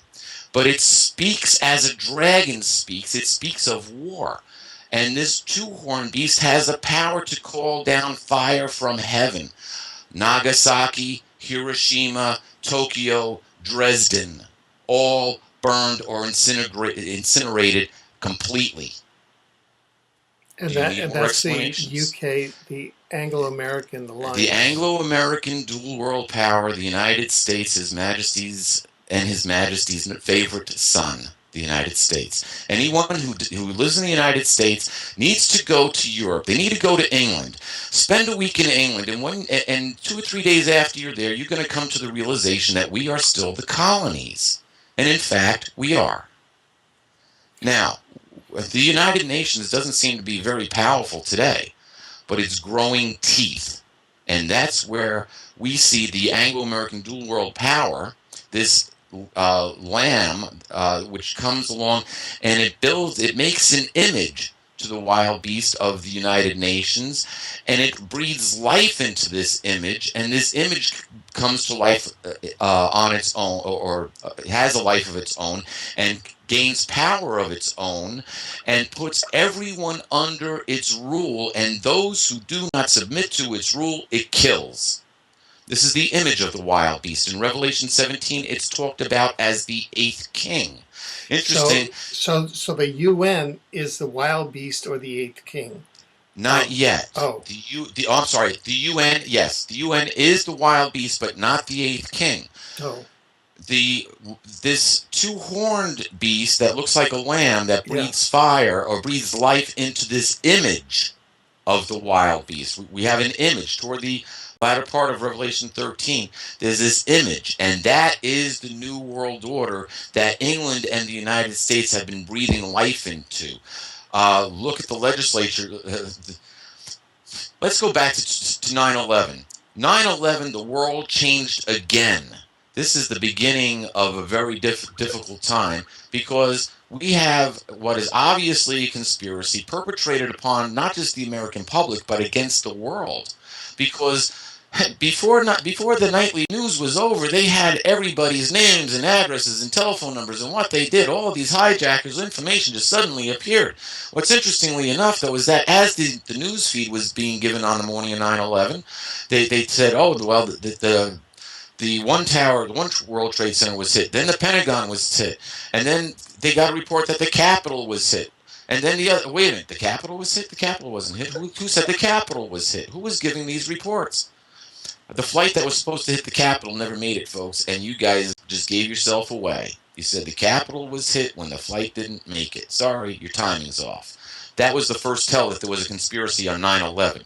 Speaker 2: but it speaks as a dragon speaks. It speaks of war, and this two-horned beast has the power to call down fire from heaven. Nagasaki, Hiroshima, Tokyo, Dresden, all burned or incinerated completely.
Speaker 1: And that's the UK, the Anglo-American alliance.
Speaker 2: The Anglo-American dual world power, the United States, His Majesty's favorite son, the United States. Anyone who lives in the United States needs to go to Europe. They need to go to England. Spend a week in England, and 2 or 3 days after you're there, you're going to come to the realization that we are still the colonies. And in fact, we are. Now, the United Nations doesn't seem to be very powerful today, but it's growing teeth. And that's where we see the Anglo-American dual world power, this lamb, which comes along, and it makes an image to the wild beast of the United Nations, and it breathes life into this image, and this image comes to life on its own, or has a life of its own, and gains power of its own, and puts everyone under its rule, and those who do not submit to its rule, it kills. This is the image of the wild beast. In Revelation 17, it's talked about as the eighth king. Interesting.
Speaker 1: So the UN is the wild beast or the eighth king?
Speaker 2: Not yet.
Speaker 1: Oh.
Speaker 2: I'm sorry. The UN, yes. The UN is the wild beast, but not the eighth king.
Speaker 1: Oh.
Speaker 2: This two-horned beast that looks like a lamb that breathes fire or breathes life into this image of the wild beast. We have an image toward the latter part of Revelation 13, there's this image, and that is the New World Order that England and the United States have been breathing life into. Look at the legislature. Let's go back to 9/11. 9/11, the world changed again. This is the beginning of a very difficult time because we have what is obviously a conspiracy perpetrated upon not just the American public but against the world. Because before the nightly news was over, they had everybody's names and addresses and telephone numbers and what they did. All of these hijackers' information just suddenly appeared. What's interestingly enough, though, is that as the news feed was being given on the morning of 9/11, they said, oh, well, the one tower, the one World Trade Center was hit. Then the Pentagon was hit. And then they got a report that the Capitol was hit. And then the other, wait a minute, the Capitol was hit? The Capitol wasn't hit. Who said the Capitol was hit? Who was giving these reports? The flight that was supposed to hit the Capitol never made it, folks, and you guys just gave yourself away. You said the Capitol was hit when the flight didn't make it. Sorry, your timing's off. That was the first tell that there was a conspiracy on 9/11.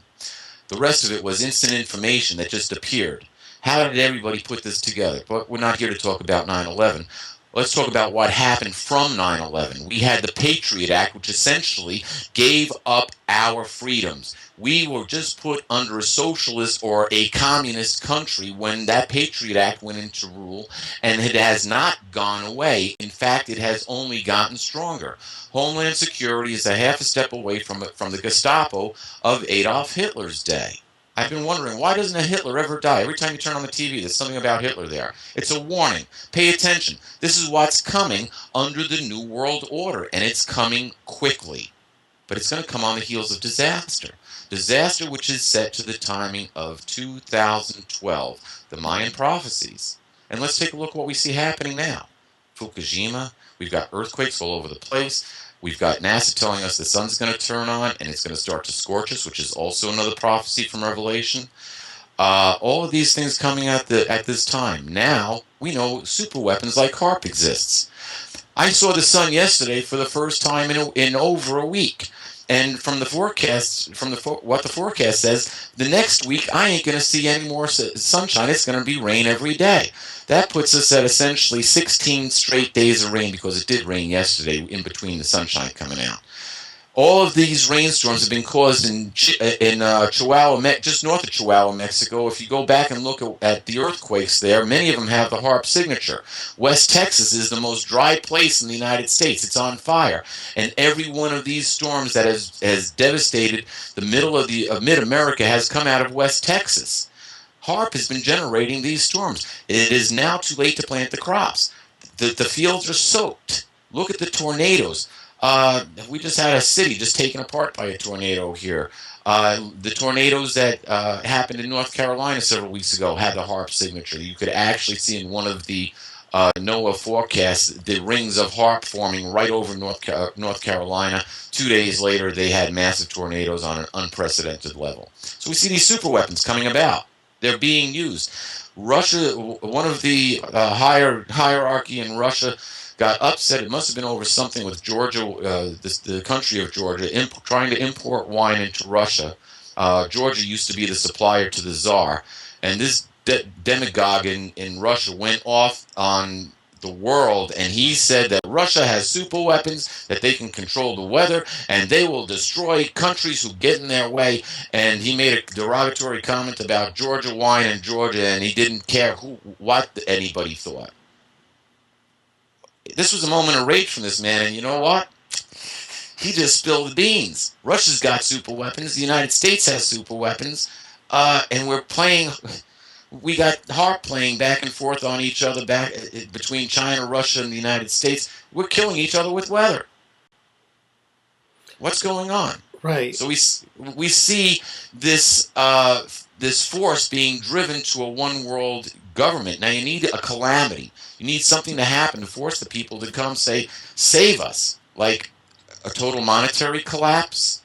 Speaker 2: The rest of it was instant information that just appeared. How did everybody put this together? But we're not here to talk about 9/11. Let's talk about what happened from 9/11. We had the Patriot Act, which essentially gave up our freedoms. We were just put under a socialist or a communist country when that Patriot Act went into rule, and it has not gone away. In fact, it has only gotten stronger. Homeland Security is a half a step away from the Gestapo of Adolf Hitler's day. I've been wondering, why doesn't a Hitler ever die? Every time you turn on the TV, there's something about Hitler there. It's a warning. Pay attention. This is what's coming under the New World Order, and it's coming quickly. But it's going to come on the heels of disaster. Disaster which is set to the timing of 2012, the Mayan prophecies. And let's take a look at what we see happening now. Fukushima, we've got earthquakes all over the place. We've got NASA telling us the sun's going to turn on and it's going to start to scorch us, which is also another prophecy from Revelation. All of these things coming at this time. Now, we know super weapons like HARP exists. I saw the sun yesterday for the first time in over a week. And from the forecast, what the forecast says, the next week I ain't going to see any more sunshine. It's going to be rain every day. That puts us at essentially 16 straight days of rain because it did rain yesterday in between the sunshine coming out. All of these rainstorms have been caused in Chihuahua, just north of Chihuahua, Mexico. If you go back and look at the earthquakes there, many of them have the HARP signature. West Texas is the most dry place in the United States. It's on fire. And every one of these storms that has devastated the middle of mid-America has come out of West Texas. HARP has been generating these storms. It is now too late to plant the crops. The fields are soaked. Look at the tornadoes. We just had a city just taken apart by a tornado here. The tornadoes that happened in North Carolina several weeks ago had the HARP signature. You could actually see in one of the NOAA forecasts the rings of HARP forming right over North Carolina. 2 days later, they had massive tornadoes on an unprecedented level. So we see these super weapons coming about. They're being used. Russia, one of the hierarchy in Russia, got upset. It must have been over something with Georgia, the country of Georgia, trying to import wine into Russia. Georgia used to be the supplier to the Tsar, and this demagogue in Russia went off on the world, and he said that Russia has super weapons, that they can control the weather, and they will destroy countries who get in their way. And he made a derogatory comment about Georgia wine in Georgia, and he didn't care what anybody thought. This was a moment of rage from this man, and you know what? He just spilled the beans. Russia's got super weapons. The United States has super weapons. And we got HARP playing back and forth on each other between China, Russia, and the United States. We're killing each other with weather. What's going on?
Speaker 1: Right.
Speaker 2: So we see this force being driven to a one world government. Now you need a calamity. You need something to happen to force the people to come say, save us. Like a total monetary collapse,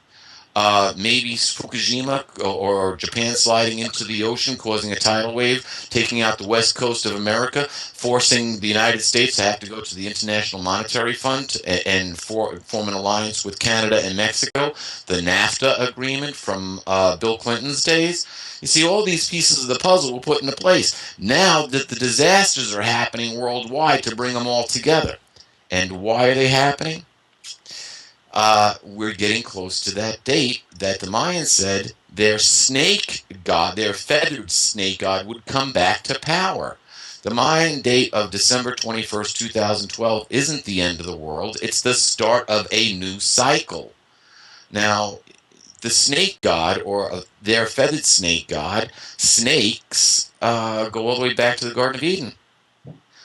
Speaker 2: maybe Fukushima or Japan sliding into the ocean, causing a tidal wave, taking out the west coast of America, forcing the United States to have to go to the International Monetary Fund and form an alliance with Canada and Mexico, the NAFTA agreement from Bill Clinton's days. You see, all these pieces of the puzzle were put into place. Now that the disasters are happening worldwide to bring them all together. And why are they happening? We're getting close to that date that the Mayans said their snake god, their feathered snake god, would come back to power. The Mayan date of December 21st, 2012 isn't the end of the world. It's the start of a new cycle. Now, the snake god, or their feathered snake god, snakes go all the way back to the Garden of Eden.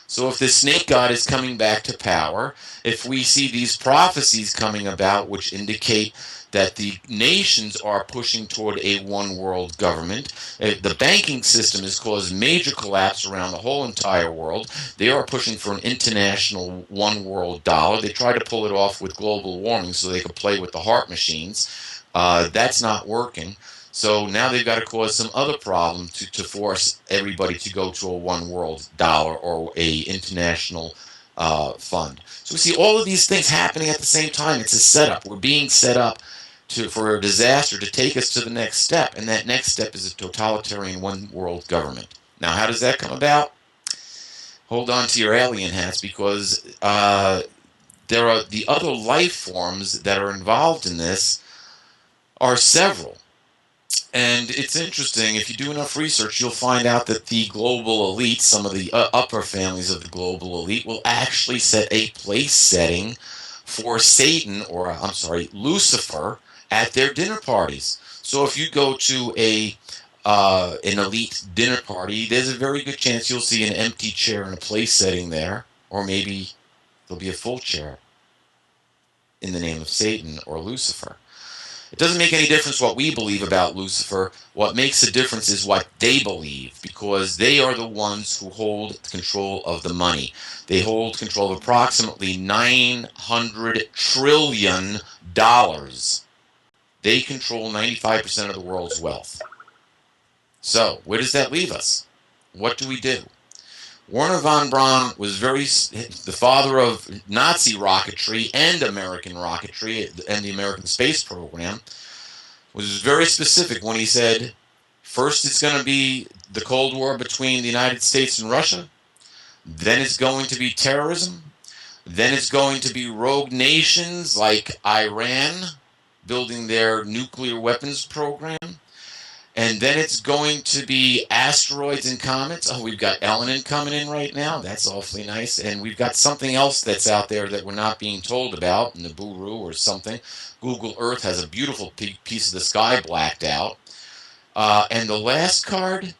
Speaker 2: So if the snake god is coming back to power, if we see these prophecies coming about which indicate that the nations are pushing toward a one world government, the banking system has caused major collapse around the whole entire world. They are pushing for an international one world dollar. They try to pull it off with global warming so they could play with the heart machines. That's not working. So now they've got to cause some other problem to force everybody to go to a one world dollar or a international fund. So we see all of these things happening at the same time. It's a setup. We're being set up for a disaster to take us to the next step. And that next step is a totalitarian one world government. Now, how does that come about? Hold on to your alien hats, because there are the other life forms that are involved in this are several. And it's interesting, if you do enough research, you'll find out that the global elite, some of the upper families of the global elite, will actually set a place setting for Satan, or I'm sorry, Lucifer, at their dinner parties. So if you go to an elite dinner party, there's a very good chance you'll see an empty chair and a place setting there, or maybe there'll be a full chair in the name of Satan or Lucifer. It doesn't make any difference what we believe about Lucifer. What makes a difference is what they believe, because they are the ones who hold control of the money. They hold control of approximately $900 trillion. They control 95% of the world's wealth. So, where does that leave us? What do we do? Werner von Braun was the father of Nazi rocketry and American rocketry and the American space program, was very specific when he said, first it's going to be the Cold War between the United States and Russia, then it's going to be terrorism, then it's going to be rogue nations like Iran building their nuclear weapons program, and then it's going to be asteroids and comets. Oh, we've got Elenin coming in right now. That's awfully nice. And we've got something else that's out there that we're not being told about, Nibiru or something. Google Earth has a beautiful piece of the sky blacked out. And the last card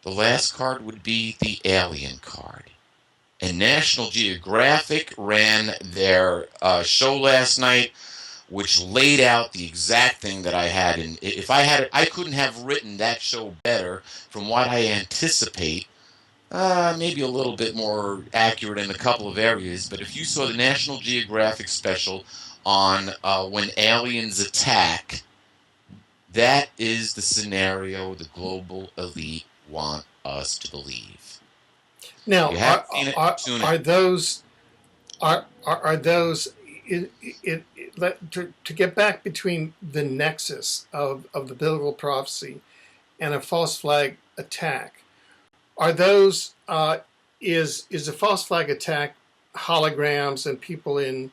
Speaker 2: would be the alien card. And National Geographic ran their show last night, which laid out the exact thing that I had. And if I had it, I couldn't have written that show better from what I anticipate. Maybe a little bit more accurate in a couple of areas. But if you saw the National Geographic special on when aliens attack, that is the scenario the global elite want us to believe.
Speaker 1: Now, are those to get back between the nexus of the biblical prophecy and a false flag attack? Are those is a false flag attack holograms and people in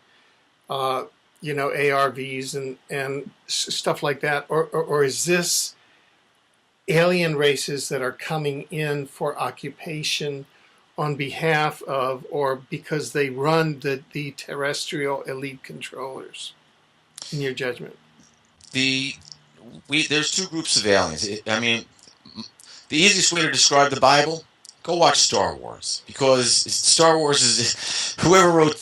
Speaker 1: ARVs and stuff like that, or is this alien races that are coming in for occupation on behalf of or because they run the terrestrial elite controllers, in your judgment?
Speaker 2: There's two groups of aliens. The easiest way to describe the Bible, go watch Star Wars, because Star Wars is whoever wrote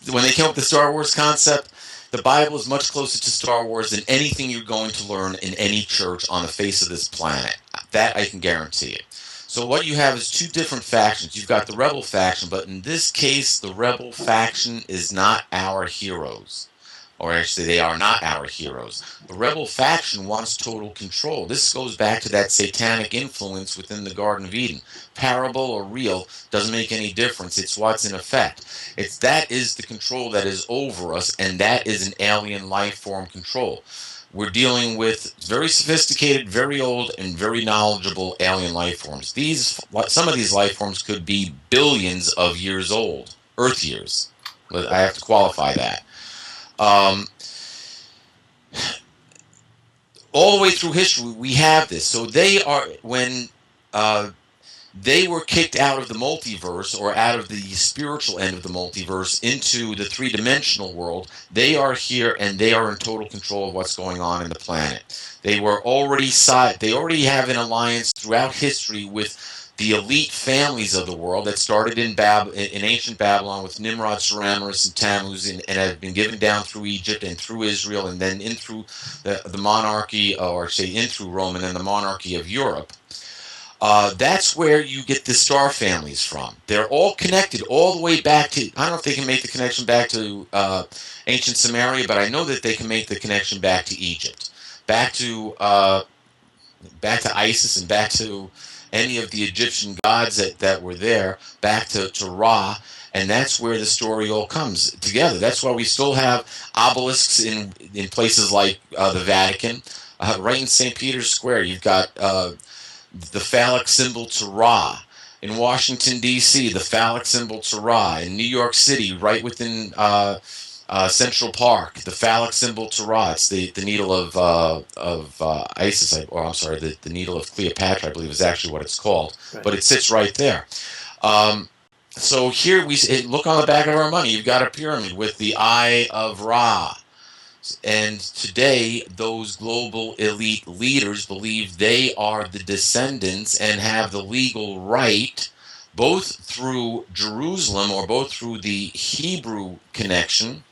Speaker 2: when they came up with the Star Wars concept. The Bible is much closer to Star Wars than anything you're going to learn in any church on the face of this planet. That I can guarantee it. So what you have is two different factions. You've got the rebel faction, but in this case, the rebel faction is not our heroes. or actually they are not our heroes. The rebel faction wants total control. This goes back to that satanic influence within the Garden of Eden. Parable or real doesn't make any difference. It's what's in effect. That is the control that is over us, and that is an alien life form control. We're dealing with very sophisticated, very old, and very knowledgeable alien life forms. Some of these life forms could be billions of years old, Earth years. I have to qualify that. All the way through history, we have this. So when they were kicked out of the multiverse, or out of the spiritual end of the multiverse, into the three-dimensional world, they are here and they are in total control of what's going on in the planet. They already have an alliance throughout history with the elite families of the world that started in ancient Babylon with Nimrod, Semiramis, and Tammuz, and have been given down through Egypt and through Israel, and then in through the monarchy, or say in through Rome, and then the monarchy of Europe. That's where you get the star families from. They're all connected all the way back to, I don't know if they can make the connection back to ancient Samaria, but I know that they can make the connection back to Egypt, back to Isis, and back to any of the Egyptian gods that were there, back to Ra, and that's where the story all comes together. That's why we still have obelisks in places like the Vatican. Right in St. Peter's Square, you've got the phallic symbol to Ra. In Washington, D.C., the phallic symbol to Ra. In New York City, right within Central Park, the phallic symbol to Ra. It's the needle of Isis, or I'm sorry, the needle of Cleopatra, I believe is actually what it's called. Right. But it sits right there. So here look on the back of our money. You've got a pyramid with the Eye of Ra. And today, those global elite leaders believe they are the descendants and have the legal right, both through Jerusalem, or both through the Hebrew connection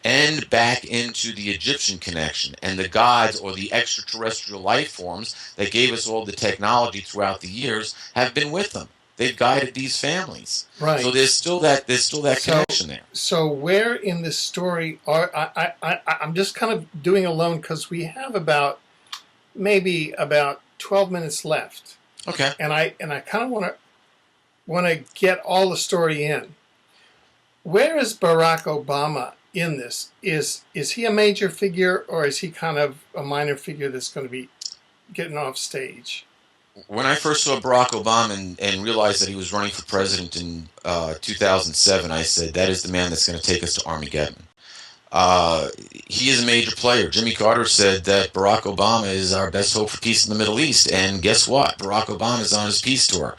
Speaker 2: and back into the Egyptian connection. And the gods, or the extraterrestrial life forms that gave us all the technology throughout the years, have been with them. They've guided these families. Right. So there's still that connection there.
Speaker 1: So where in this story I'm just kind of doing alone, because we have maybe about 12 minutes left.
Speaker 2: Okay.
Speaker 1: And I kind of want to get all the story in. Where is Barack Obama in this? Is he a major figure, or is he kind of a minor figure that's going to be getting off stage?
Speaker 2: When I first saw Barack Obama and realized that he was running for president in 2007, I said, that is the man that's going to take us to Armageddon. He is a major player. Jimmy Carter said that Barack Obama is our best hope for peace in the Middle East. And guess what? Barack Obama is on his peace tour.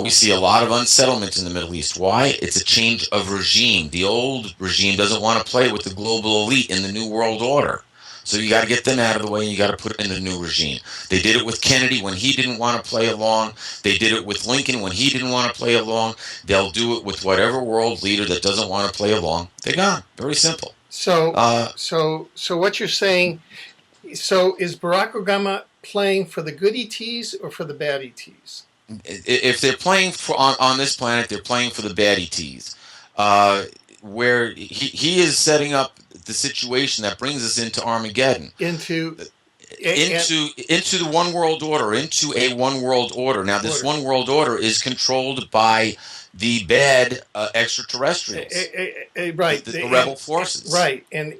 Speaker 2: We see a lot of unsettlement in the Middle East. Why? It's a change of regime. The old regime doesn't want to play with the global elite in the New World Order. So you got to get them out of the way, and you got to put it in the new regime. They did it with Kennedy when he didn't want to play along. They did it with Lincoln when he didn't want to play along. They'll do it with whatever world leader that doesn't want to play along. They're gone. Very simple.
Speaker 1: So, so what you're saying? So is Barack Obama playing for the good ETs or for the bad ETs?
Speaker 2: If they're playing on this planet, they're playing for the bad ETs. Where he is setting up the situation that brings us into Armageddon, into the one world order, into a one world order. Now, this one world order is controlled by the bad extraterrestrials,
Speaker 1: right?
Speaker 2: The rebel forces,
Speaker 1: right? And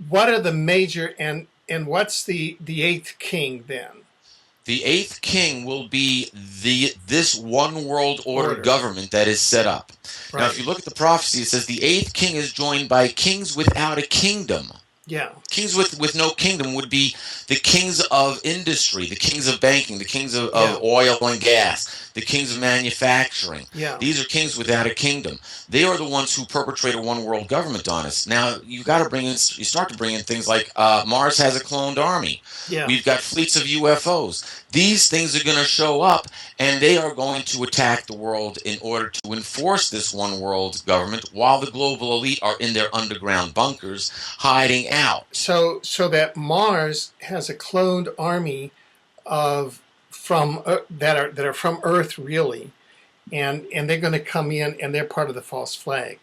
Speaker 1: what are the major and what's the eighth king then?
Speaker 2: The eighth king will be this one world order government that is set up. Right. Now, if you look at the prophecy, it says the eighth king is joined by kings without a kingdom.
Speaker 1: Yeah.
Speaker 2: Kings with no kingdom would be the kings of industry, the kings of banking, the kings of oil and gas, the kings of manufacturing.
Speaker 1: Yeah.
Speaker 2: These are kings without a kingdom. They are the ones who perpetrate a one world government on us. Now, you start to bring in things like Mars has a cloned army.
Speaker 1: Yeah.
Speaker 2: We've got fleets of UFOs. These things are going to show up, and they are going to attack the world in order to enforce this one world government, while the global elite are in their underground bunkers hiding out.
Speaker 1: So that Mars has a cloned army that are from Earth, really, and they're going to come in, and they're part of the false flag.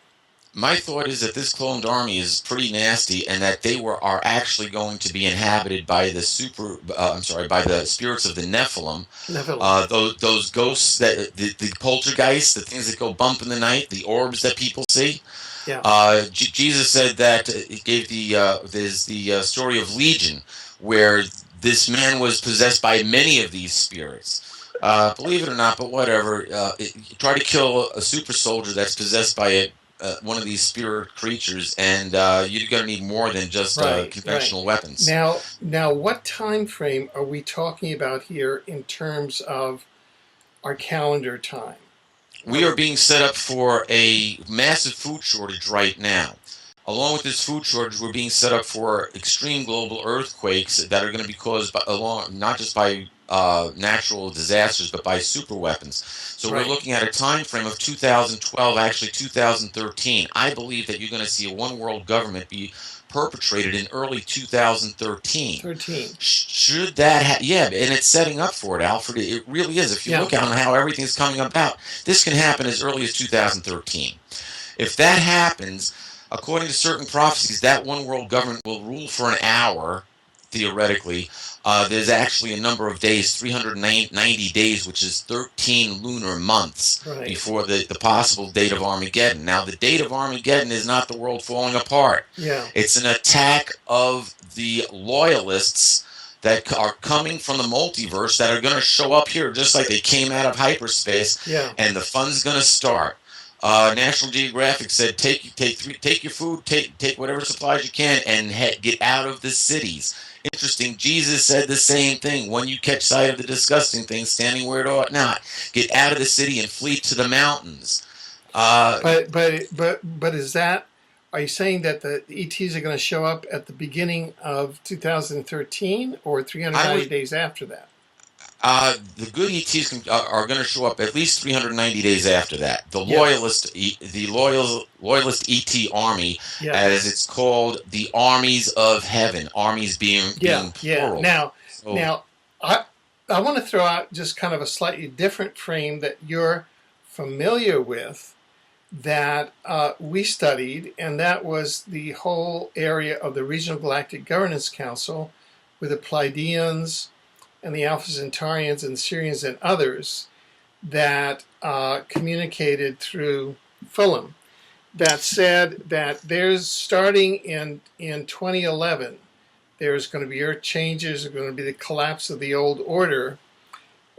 Speaker 2: My thought is that this cloned army is pretty nasty, and that are actually going to be inhabited by the by the spirits of the Nephilim.
Speaker 1: Nephilim.
Speaker 2: Those ghosts, the poltergeists, the things that go bump in the night, the orbs that people see.
Speaker 1: Yeah.
Speaker 2: Jesus said that he gave there's the story of Legion, where this man was possessed by many of these spirits. Believe it or not, but whatever. Try to kill a super soldier that's possessed by one of these spirit creatures, and you're going to need more than just conventional weapons.
Speaker 1: Now, what time frame are we talking about here in terms of our calendar time?
Speaker 2: We are being set up for a massive food shortage right now. Along with this food shortage, we're being set up for extreme global earthquakes that are going to be caused not just by natural disasters, but by super weapons. So we're looking at a time frame of 2012, actually 2013. I believe that you're going to see a one world government be perpetrated in early 2013. Should that yeah, and it's setting up for it, Alfred. It really is. If you look at how everything's coming about, this can happen as early as 2013. If that happens, according to certain prophecies, that one world government will rule for an hour, theoretically. There's actually a number of days, 390 days, which is 13 lunar months before the possible date of Armageddon. Now, the date of Armageddon is not the world falling apart.
Speaker 1: Yeah.
Speaker 2: It's an attack of the loyalists that are coming from the multiverse that are going to show up here just like they came out of hyperspace.
Speaker 1: Yeah.
Speaker 2: And the fun's going to start. National Geographic said, take your food, take whatever supplies you can, and get out of the cities. Interesting. Jesus said the same thing. When you catch sight of the disgusting thing standing where it ought not, get out of the city and flee to the mountains.
Speaker 1: But is that? Are you saying that the ETs are going to show up at the beginning of 2013 or 390 days after that?
Speaker 2: The good ETs are going to show up at least 390 days after that. The loyalist ET army, as it's called, the armies of heaven. Armies being plural.
Speaker 1: Now, I want to throw out just kind of a slightly different frame that you're familiar with, that we studied, and that was the whole area of the Regional Galactic Governance Council with the Pleiadians and the Alpha Centaurians and the Sirians and others that communicated through Fulham, that said that there's, starting in 2011, there's going to be earth changes, there's going to be the collapse of the old order,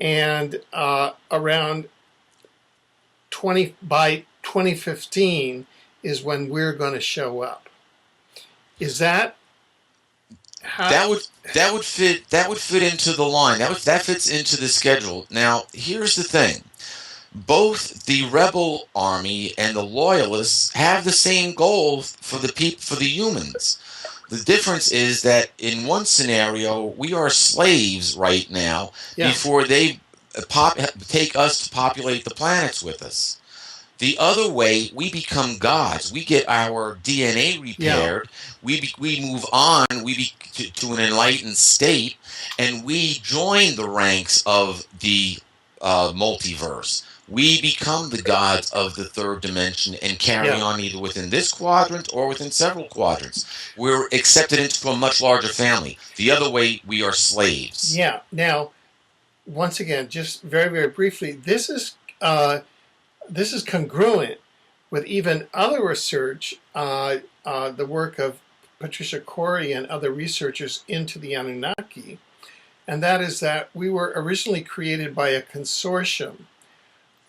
Speaker 1: and around by 2015 is when we're going to show up. Is that how?
Speaker 2: That would fit into the line. That fits into the schedule. Now, here's the thing. Both the rebel army and the loyalists have the same goal for the humans. The difference is that in one scenario, we are slaves right now before they take us to populate the planets with us. The other way, we become gods. We get our DNA repaired. We move on. To an enlightened state, and we join the ranks of the multiverse. We become the gods of the third dimension and carry on either within this quadrant or within several quadrants. We're accepted into a much larger family. The other way, we are slaves.
Speaker 1: Yeah. Now, once again, just very, very briefly, this is congruent with even other research, the work of Patricia Corey and other researchers into the Anunnaki, and that is that we were originally created by a consortium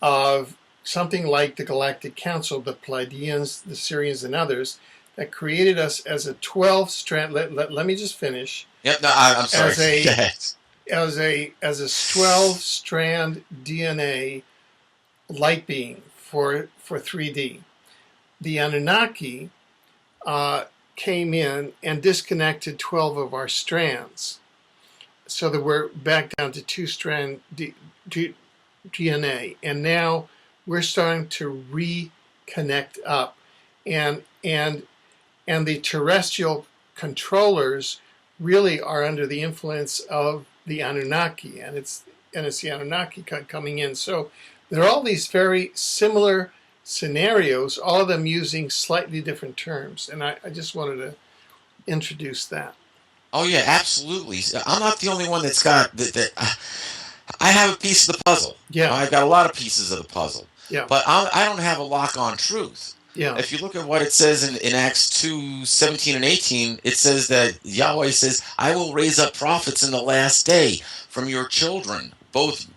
Speaker 1: of something like the Galactic Council, the Pleiadians, the Sirians, and others, that created us as a 12-strand. Let me just finish.
Speaker 2: Yep. No, I'm sorry.
Speaker 1: As a 12-strand DNA light being for 3D. The Anunnaki came in and disconnected 12 of our strands, so that we're back down to 2-strand DNA, and now we're starting to reconnect up, and the terrestrial controllers really are under the influence of the Anunnaki, and it's the Anunnaki coming in. So there are all these very similar scenarios, all of them using slightly different terms. And I just wanted to introduce that.
Speaker 2: Oh yeah, absolutely. I'm not the only one that's got that. I have a piece of the puzzle.
Speaker 1: Yeah,
Speaker 2: I've got a lot of pieces of the puzzle,
Speaker 1: yeah,
Speaker 2: but I don't have a lock on truth.
Speaker 1: yeah.
Speaker 2: If you look at what it says in Acts 2:17 and 18, it says that Yahweh says, I will raise up prophets in the last day from your children, both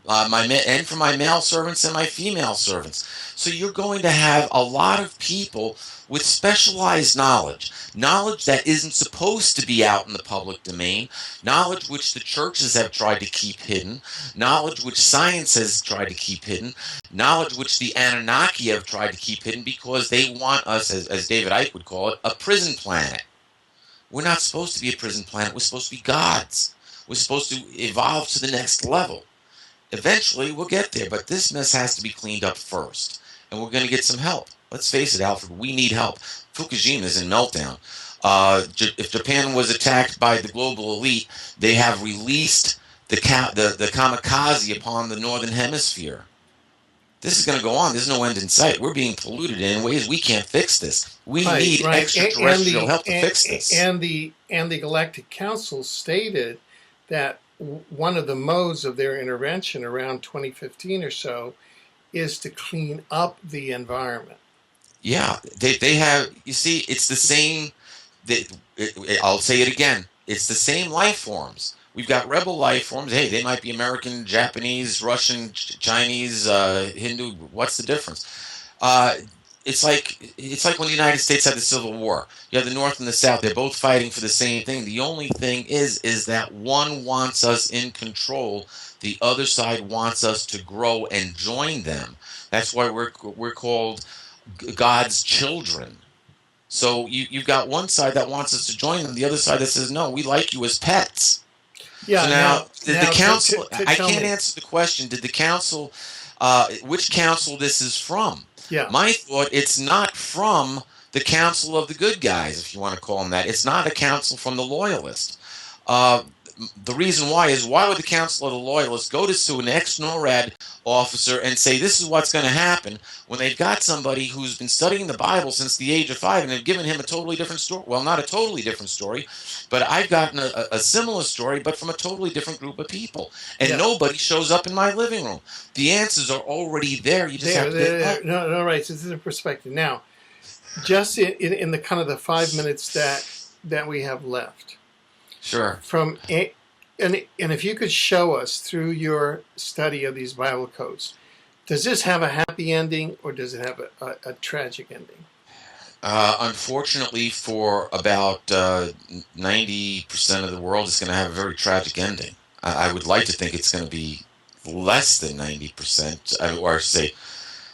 Speaker 2: and from my male servants and my female servants. So you're going to have a lot of people with specialized knowledge that isn't supposed to be out in the public domain, knowledge which the churches have tried to keep hidden, knowledge which science has tried to keep hidden, knowledge which the Anunnaki have tried to keep hidden because they want us, as David Icke would call it, a prison planet. We're not supposed to be a prison planet. We're supposed to be gods. We're supposed to evolve to the next level. Eventually, we'll get there, but this mess has to be cleaned up first. And we're going to get some help. Let's face it, Alfred, we need help. Fukushima is in meltdown. If Japan was attacked by the global elite, they have released the kamikaze upon the northern hemisphere. This is going to go on. There's no end in sight. We're being polluted in ways we can't fix this. We need extraterrestrial help to fix this.
Speaker 1: And the Galactic Council stated that one of the modes of their intervention around 2015 or so is to clean up the environment.
Speaker 2: Yeah, they have. You see, it's the same. I'll say it again. It's the same life forms. We've got rebel life forms. Hey, they might be American, Japanese, Russian, Chinese, Hindu. What's the difference? It's like when the United States had the Civil War. You have the North and the South. They're both fighting for the same thing. The only thing is that one wants us in control. The other side wants us to grow and join them. That's why we're called God's children. So you've got one side that wants us to join them. The other side that says, no, we like you as pets.
Speaker 1: Yeah.
Speaker 2: So now the council? I can't answer the question. Did the council? Which council this is from?
Speaker 1: Yeah.
Speaker 2: My thought, it's not from the council of the good guys, if you want to call them that. It's not a council from the loyalists. The reason why would the council of the loyalists go to an ex-NORAD officer and say this is what's going to happen when they've got somebody who's been studying the Bible since the age of 5 and they've given him a totally different story? Well, not a totally different story, but I've gotten a similar story, but from a totally different group of people. And nobody shows up in my living room. The answers are already there. You just have to...
Speaker 1: No, right. So this is a perspective. Now, just in the kind of the 5 minutes that we have left.
Speaker 2: Sure.
Speaker 1: And if you could show us through your study of these Bible codes, does this have a happy ending or does it have a tragic ending?
Speaker 2: Unfortunately, for about 90% of the world, it's going to have a very tragic ending. I would like to think it's going to be less than 90%, or say,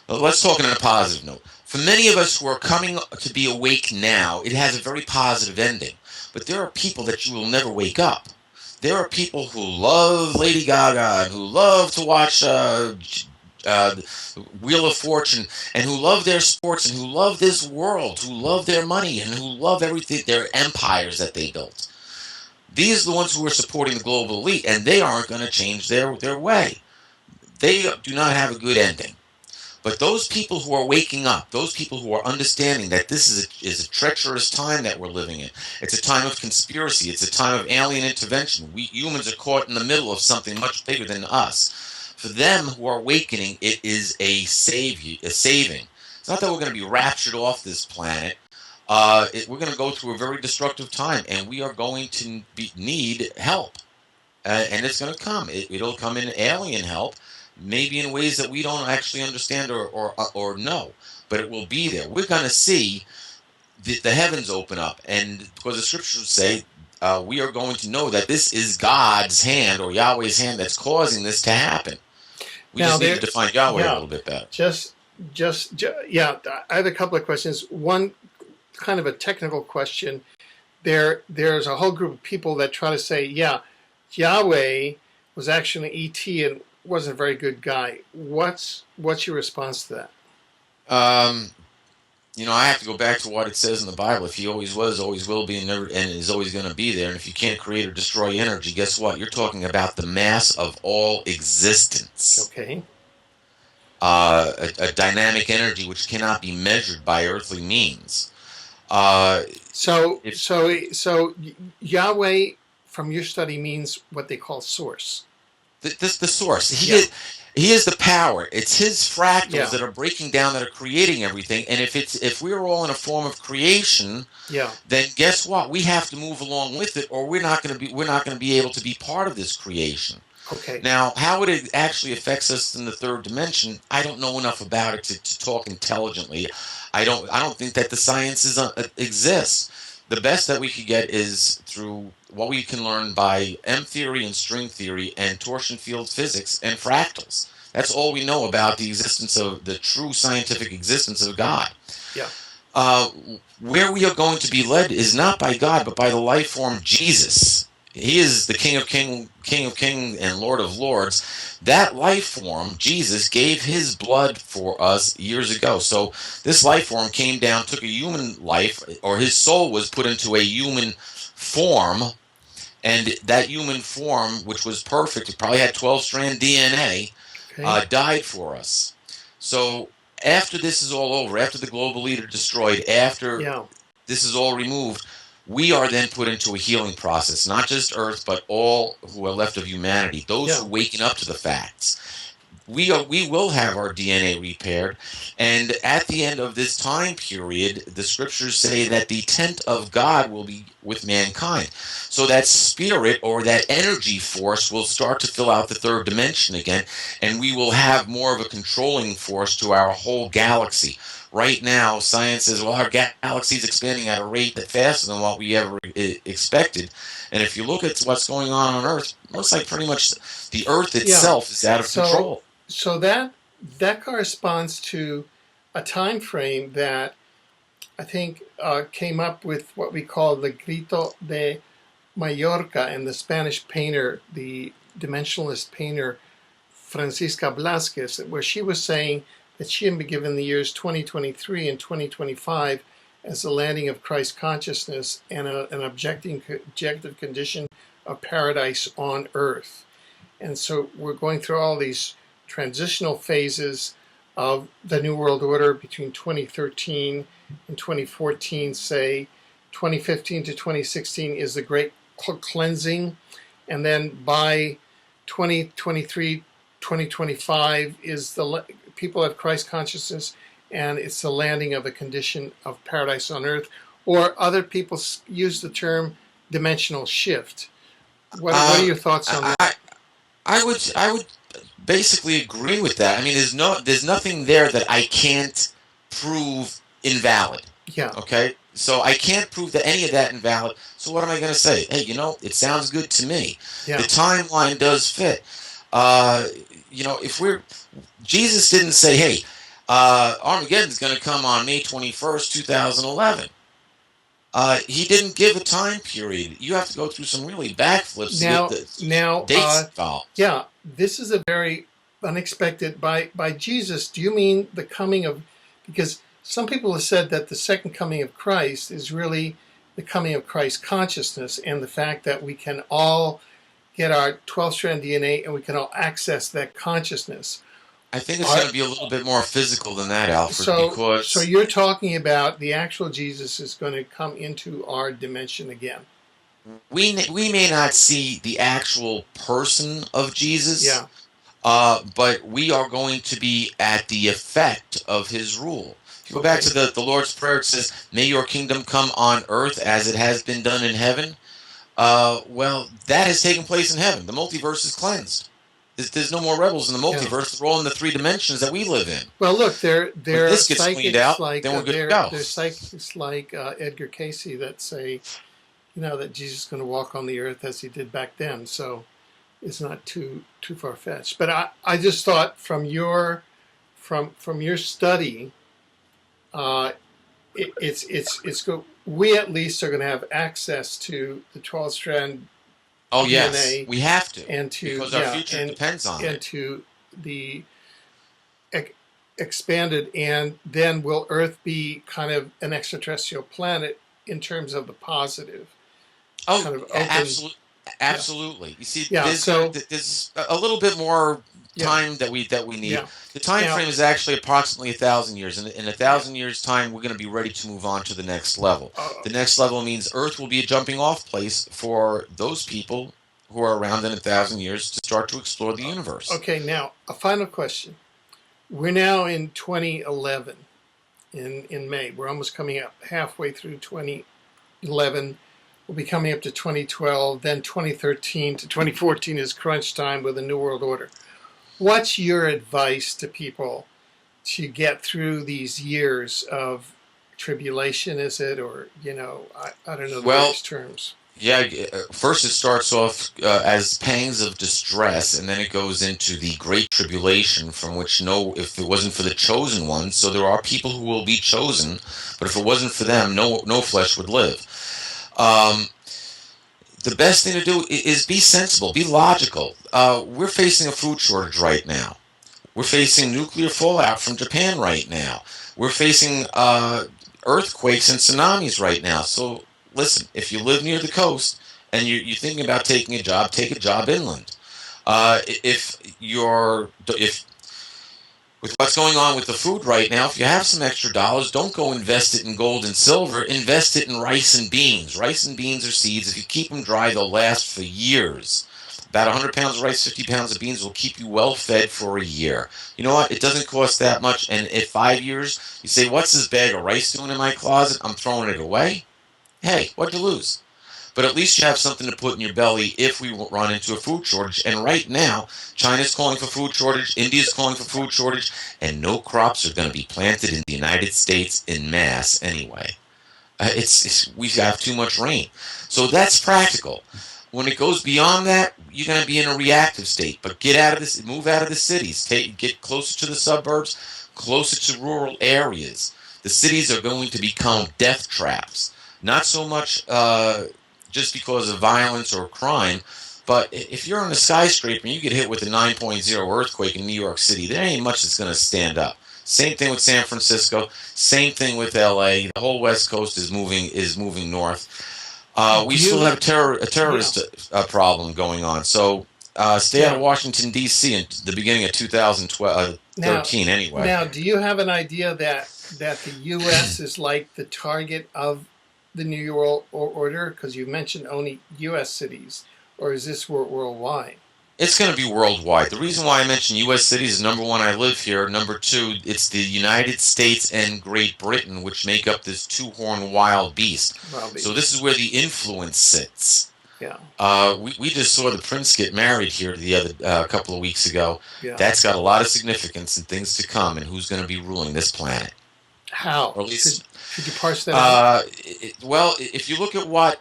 Speaker 2: let's talk on a positive note. For many of us who are coming to be awake now, it has a very positive ending. But there are people that you will never wake up. There are people who love Lady Gaga and who love to watch Wheel of Fortune and who love their sports and who love this world, who love their money and who love everything, their empires that they built. These are the ones who are supporting the global elite, and they aren't going to change their way. They do not have a good ending. But those people who are waking up, those people who are understanding that this is a treacherous time that we're living in. It's a time of conspiracy. It's a time of alien intervention. We humans are caught in the middle of something much bigger than us. For them who are awakening, it is a saving. It's not that we're going to be raptured off this planet. We're going to go through a very destructive time, and we are going to need help. And it's going to come. It'll come in alien help. Maybe in ways that we don't actually understand or know, but it will be there. We're going to see the heavens open up, and because the scriptures say we are going to know that this is God's hand or Yahweh's hand that's causing this to happen. We just need to define Yahweh a little bit better.
Speaker 1: I have a couple of questions. One, kind of a technical question. There's a whole group of people that try to say, Yahweh was actually an ET and wasn't a very good guy. What's your response to that?
Speaker 2: I have to go back to what it says in the Bible. If he always was, always will be, and is always going to be there, and if you can't create or destroy energy, guess what? You're talking about the mass of all existence.
Speaker 1: Okay.
Speaker 2: a dynamic energy which cannot be measured by earthly means. Uh,
Speaker 1: So,
Speaker 2: if
Speaker 1: Yahweh, from your study, means what they call source.
Speaker 2: this the source,
Speaker 1: Yeah.
Speaker 2: he is the power. It's his fractals
Speaker 1: Yeah.
Speaker 2: that are breaking down, that are creating everything. And if we're all in a form of creation,
Speaker 1: Yeah.
Speaker 2: then guess what? We have to move along with it, or we're not going to be able to be part of this creation.
Speaker 1: Okay.
Speaker 2: Now, how it actually affects us in the third dimension, I don't know enough about it to talk intelligently. I don't think that the sciences exists. The best that we could get is through what we can learn by M theory and string theory and torsion field physics and fractals. That's all we know about the existence of the true scientific existence of God.
Speaker 1: Yeah.
Speaker 2: Uh, where we are going to be led is not by God, but by the life form Jesus. He is the King of Kings and Lord of Lords. That life form, Jesus, gave his blood for us years ago. So this life form came down, took a human life, or his soul was put into a human form, and that human form, which was perfect, it probably had 12-strand DNA,
Speaker 1: Okay.
Speaker 2: died for us. So after this is all over, after the global leader destroyed, after
Speaker 1: Yeah.
Speaker 2: this is all removed, we are then put into a healing process, not just Earth, but all who are left of humanity, those who
Speaker 1: Yeah.
Speaker 2: waken up to the facts. We will have our DNA repaired, and at the end of this time period, the scriptures say that the tent of God will be with mankind. So that spirit or that energy force will start to fill out the third dimension again, and we will have more of a controlling force to our whole galaxy. Right now, science says, well, our galaxy is expanding at a rate that faster than what we ever expected. And if you look at what's going on Earth, it looks like pretty much the Earth itself is out of control.
Speaker 1: So that corresponds to a time frame that I think came up with what we call the Grito de Mallorca, and the Spanish painter, the dimensionalist painter Francisca Blasquez, where she was saying that she had been given the years 2023 and 2025 as the landing of Christ consciousness and an objective condition of paradise on earth. And so we're going through all these transitional phases of the New World Order between 2013 and 2014, say 2015 to 2016 is the Great Cleansing, and then by 2023, 2025 is the people have Christ consciousness, and it's the landing of a condition of paradise on earth, or other people use the term dimensional shift. What are your thoughts on that?
Speaker 2: I would basically agree with that. I mean, there's nothing there that I can't prove invalid.
Speaker 1: Yeah.
Speaker 2: Okay, so I can't prove that any of that invalid. So what am I going to say? Hey, it sounds good to me.
Speaker 1: Yeah.
Speaker 2: The timeline does fit. If Jesus didn't say, hey, Armageddon's going to come on May 21st, 2011. He didn't give a time period. You have to go through some really backflips to get the dates involved.
Speaker 1: Yeah, this is a very unexpected. By Jesus, do you mean the coming of? Because some people have said that the second coming of Christ is really the coming of Christ consciousness, and the fact that we can all get our 12-strand DNA and we can all access that consciousness.
Speaker 2: I think it's going to be a little bit more physical than that, Alfred.
Speaker 1: So you're talking about the actual Jesus is going to come into our dimension again.
Speaker 2: We may not see the actual person of Jesus,
Speaker 1: yeah,
Speaker 2: but we are going to be at the effect of his rule. If you go back to the Lord's Prayer, it says, "May your kingdom come on earth as it has been done in heaven." Well, that has taken place in heaven. The multiverse is cleansed. There's no more rebels in the multiverse. Yeah. They're all in the three dimensions that we live in.
Speaker 1: Well, look, there are
Speaker 2: this gets cleaned out, then we're good to go.
Speaker 1: There's psychics like Edgar Cayce that say, that Jesus is going to walk on the earth as he did back then. So it's not too far fetched. But I just thought from your study, it's good. We at least are going to have access to the 12-strand.
Speaker 2: Oh,
Speaker 1: DNA,
Speaker 2: yes, we have to, because our future depends on it.
Speaker 1: And to the expanded, and then will Earth be kind of an extraterrestrial planet in terms of the positive?
Speaker 2: Oh, kind of absolutely. Yeah. You see, there's a little bit more time that we need.
Speaker 1: Yeah.
Speaker 2: The time
Speaker 1: Now,
Speaker 2: frame is actually approximately 1,000 years. In 1,000 years' time, we're going to be ready to move on to the next level.
Speaker 1: uh,
Speaker 2: The next level means Earth will be a jumping off place for those people who are around in 1,000 years to start to explore the universe.
Speaker 1: okay, now a final question. We're now in 2011 in May. We're almost coming up halfway through 2011. We'll be coming up to 2012, then 2013 to 2014 is crunch time with a New World Order. What's your advice to people to get through these years of tribulation, is it? Or, I don't know the
Speaker 2: Well,
Speaker 1: various terms.
Speaker 2: yeah, first it starts off as pangs of distress, and then it goes into the Great Tribulation, from which if it wasn't for the chosen ones, so there are people who will be chosen, but if it wasn't for them, no flesh would live. Um, the best thing to do is be sensible, be logical. We're facing a food shortage right now. We're facing nuclear fallout from Japan right now. We're facing earthquakes and tsunamis right now. So listen, if you live near the coast and you're thinking about taking a job, take a job inland. If with what's going on with the food right now, if you have some extra dollars, don't go invest it in gold and silver. Invest it in rice and beans. Rice and beans are seeds. If you keep them dry, they'll last for years. About 100 pounds of rice, 50 pounds of beans will keep you well fed for a year. You know what? It doesn't cost that much. And if 5 years, you say, what's this bag of rice doing in my closet? I'm throwing it away. Hey, what'd you lose? But at least you have something to put in your belly if we run into a food shortage. And right now, China's calling for food shortage, India's calling for food shortage, and no crops are going to be planted in the United States in mass anyway. We have too much rain. So that's practical. When it goes beyond that, you're going to be in a reactive state. But get out of this, move out of the cities, get closer to the suburbs, closer to rural areas. The cities are going to become death traps. Not so much just because of violence or crime, but if you're on a skyscraper and you get hit with a 9.0 earthquake in New York City, there ain't much that's going to stand up. Same thing with San Francisco. Same thing with LA. The whole West Coast is moving north. We still have a terrorist problem going on. So stay out of Washington, D.C. in the beginning of 2013 anyway.
Speaker 1: Now, do you have an idea that the U.S. is like the target of the New World Order? Because you mentioned only U.S. cities. Or is this worldwide?
Speaker 2: It's going to be worldwide. The reason why I mention U.S. cities is, number one, I live here. Number two, it's the United States and Great Britain, which make up this two-horned wild beast. So this is where the influence sits.
Speaker 1: Yeah.
Speaker 2: We just saw the prince get married here the other couple of weeks ago.
Speaker 1: Yeah.
Speaker 2: That's got a lot of significance and things to come, and who's going to be ruling this planet.
Speaker 1: How?
Speaker 2: Or at least,
Speaker 1: could you parse that out?
Speaker 2: Well, if you look at what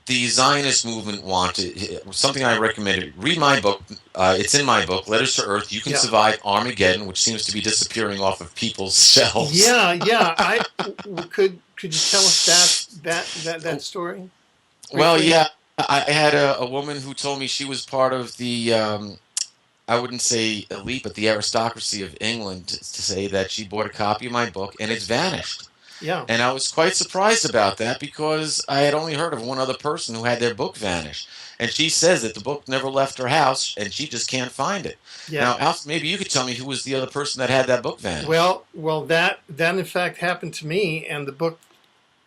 Speaker 2: the Zionist movement wanted, something I recommended, read my book. It's in my book, Letters to Earth. You Can Survive Armageddon, which seems to be disappearing off of people's shelves.
Speaker 1: Yeah. Could you tell us that story? Briefly?
Speaker 2: Well, yeah. I had a woman who told me she was part of the, I wouldn't say elite, but the aristocracy of England, to say that she bought a copy of my book and it's vanished.
Speaker 1: Yeah.
Speaker 2: And I was quite surprised about that because I had only heard of one other person who had their book vanish. And she says that the book never left her house and she just can't find it. Yeah. Now, Alf, maybe you could tell me who was the other person that had that book vanish.
Speaker 1: Well, that in fact happened to me, and the book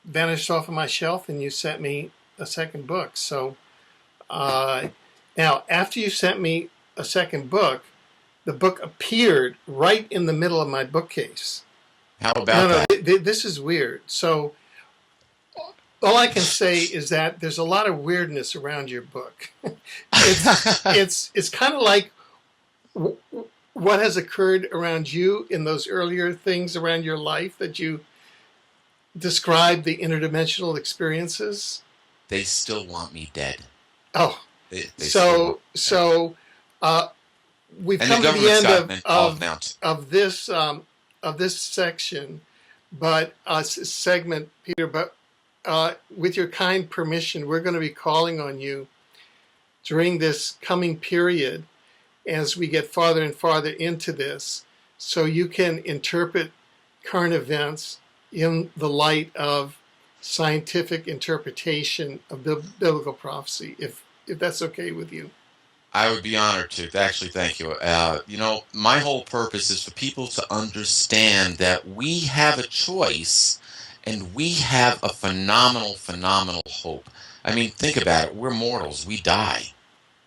Speaker 1: vanished off of my shelf, and you sent me a second book. So now, after you sent me a second book, the book appeared right in the middle of my bookcase.
Speaker 2: How about that?
Speaker 1: This is weird. So all I can say is that there's a lot of weirdness around your book. It's kind of like what has occurred around you in those earlier things around your life that you described, the interdimensional experiences.
Speaker 2: They still want me dead.
Speaker 1: Oh, we've come to the end of this section, but segment, Peter. But with your kind permission, we're going to be calling on you during this coming period as we get farther and farther into this, so you can interpret current events in the light of scientific interpretation of biblical prophecy, if that's okay with you.
Speaker 2: I would be honored to. Actually, thank you. My whole purpose is for people to understand that we have a choice and we have a phenomenal, phenomenal hope. I mean, think about it. We're mortals. We die.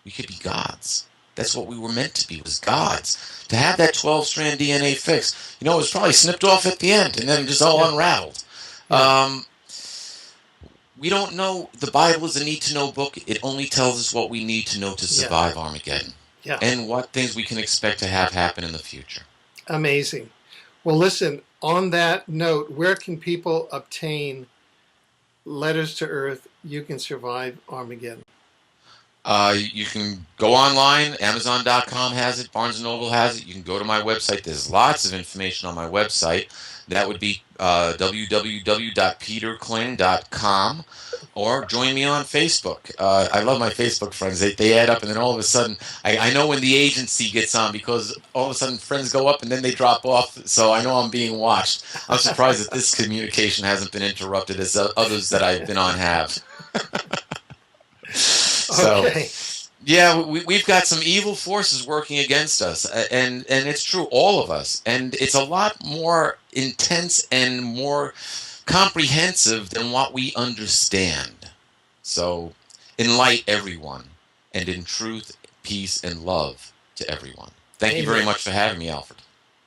Speaker 2: We could be gods. That's what we were meant to be, was gods. To have that 12-strand DNA fix, it was probably snipped off at the end and then just all
Speaker 1: Yeah.
Speaker 2: unraveled.
Speaker 1: Yeah.
Speaker 2: We don't know. The Bible is a need-to-know book. It only tells us what we need to know to survive Armageddon
Speaker 1: Yeah.
Speaker 2: and what things we can expect to have happen in the future.
Speaker 1: Amazing. Well, listen, on that note, where can people obtain Letters to Earth, You Can Survive Armageddon?
Speaker 2: You can go online. Amazon.com has it. Barnes & Noble has it. You can go to my website. There's lots of information on my website. That would be www.peterkling.com, or join me on Facebook. I love my Facebook friends. They add up, and then all of a sudden, I know when the agency gets on, because all of a sudden friends go up and then they drop off. So I know I'm being watched. I'm surprised that this communication hasn't been interrupted as others that I've been on have. So,
Speaker 1: Okay.
Speaker 2: yeah, we've got some evil forces working against us, and it's true, all of us, and it's a lot more intense and more comprehensive than what we understand. So, in light, everyone, and in truth, peace, and love to everyone. Thank you very
Speaker 1: Amen.
Speaker 2: much for having me, Alfred.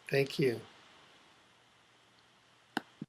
Speaker 1: Thank you.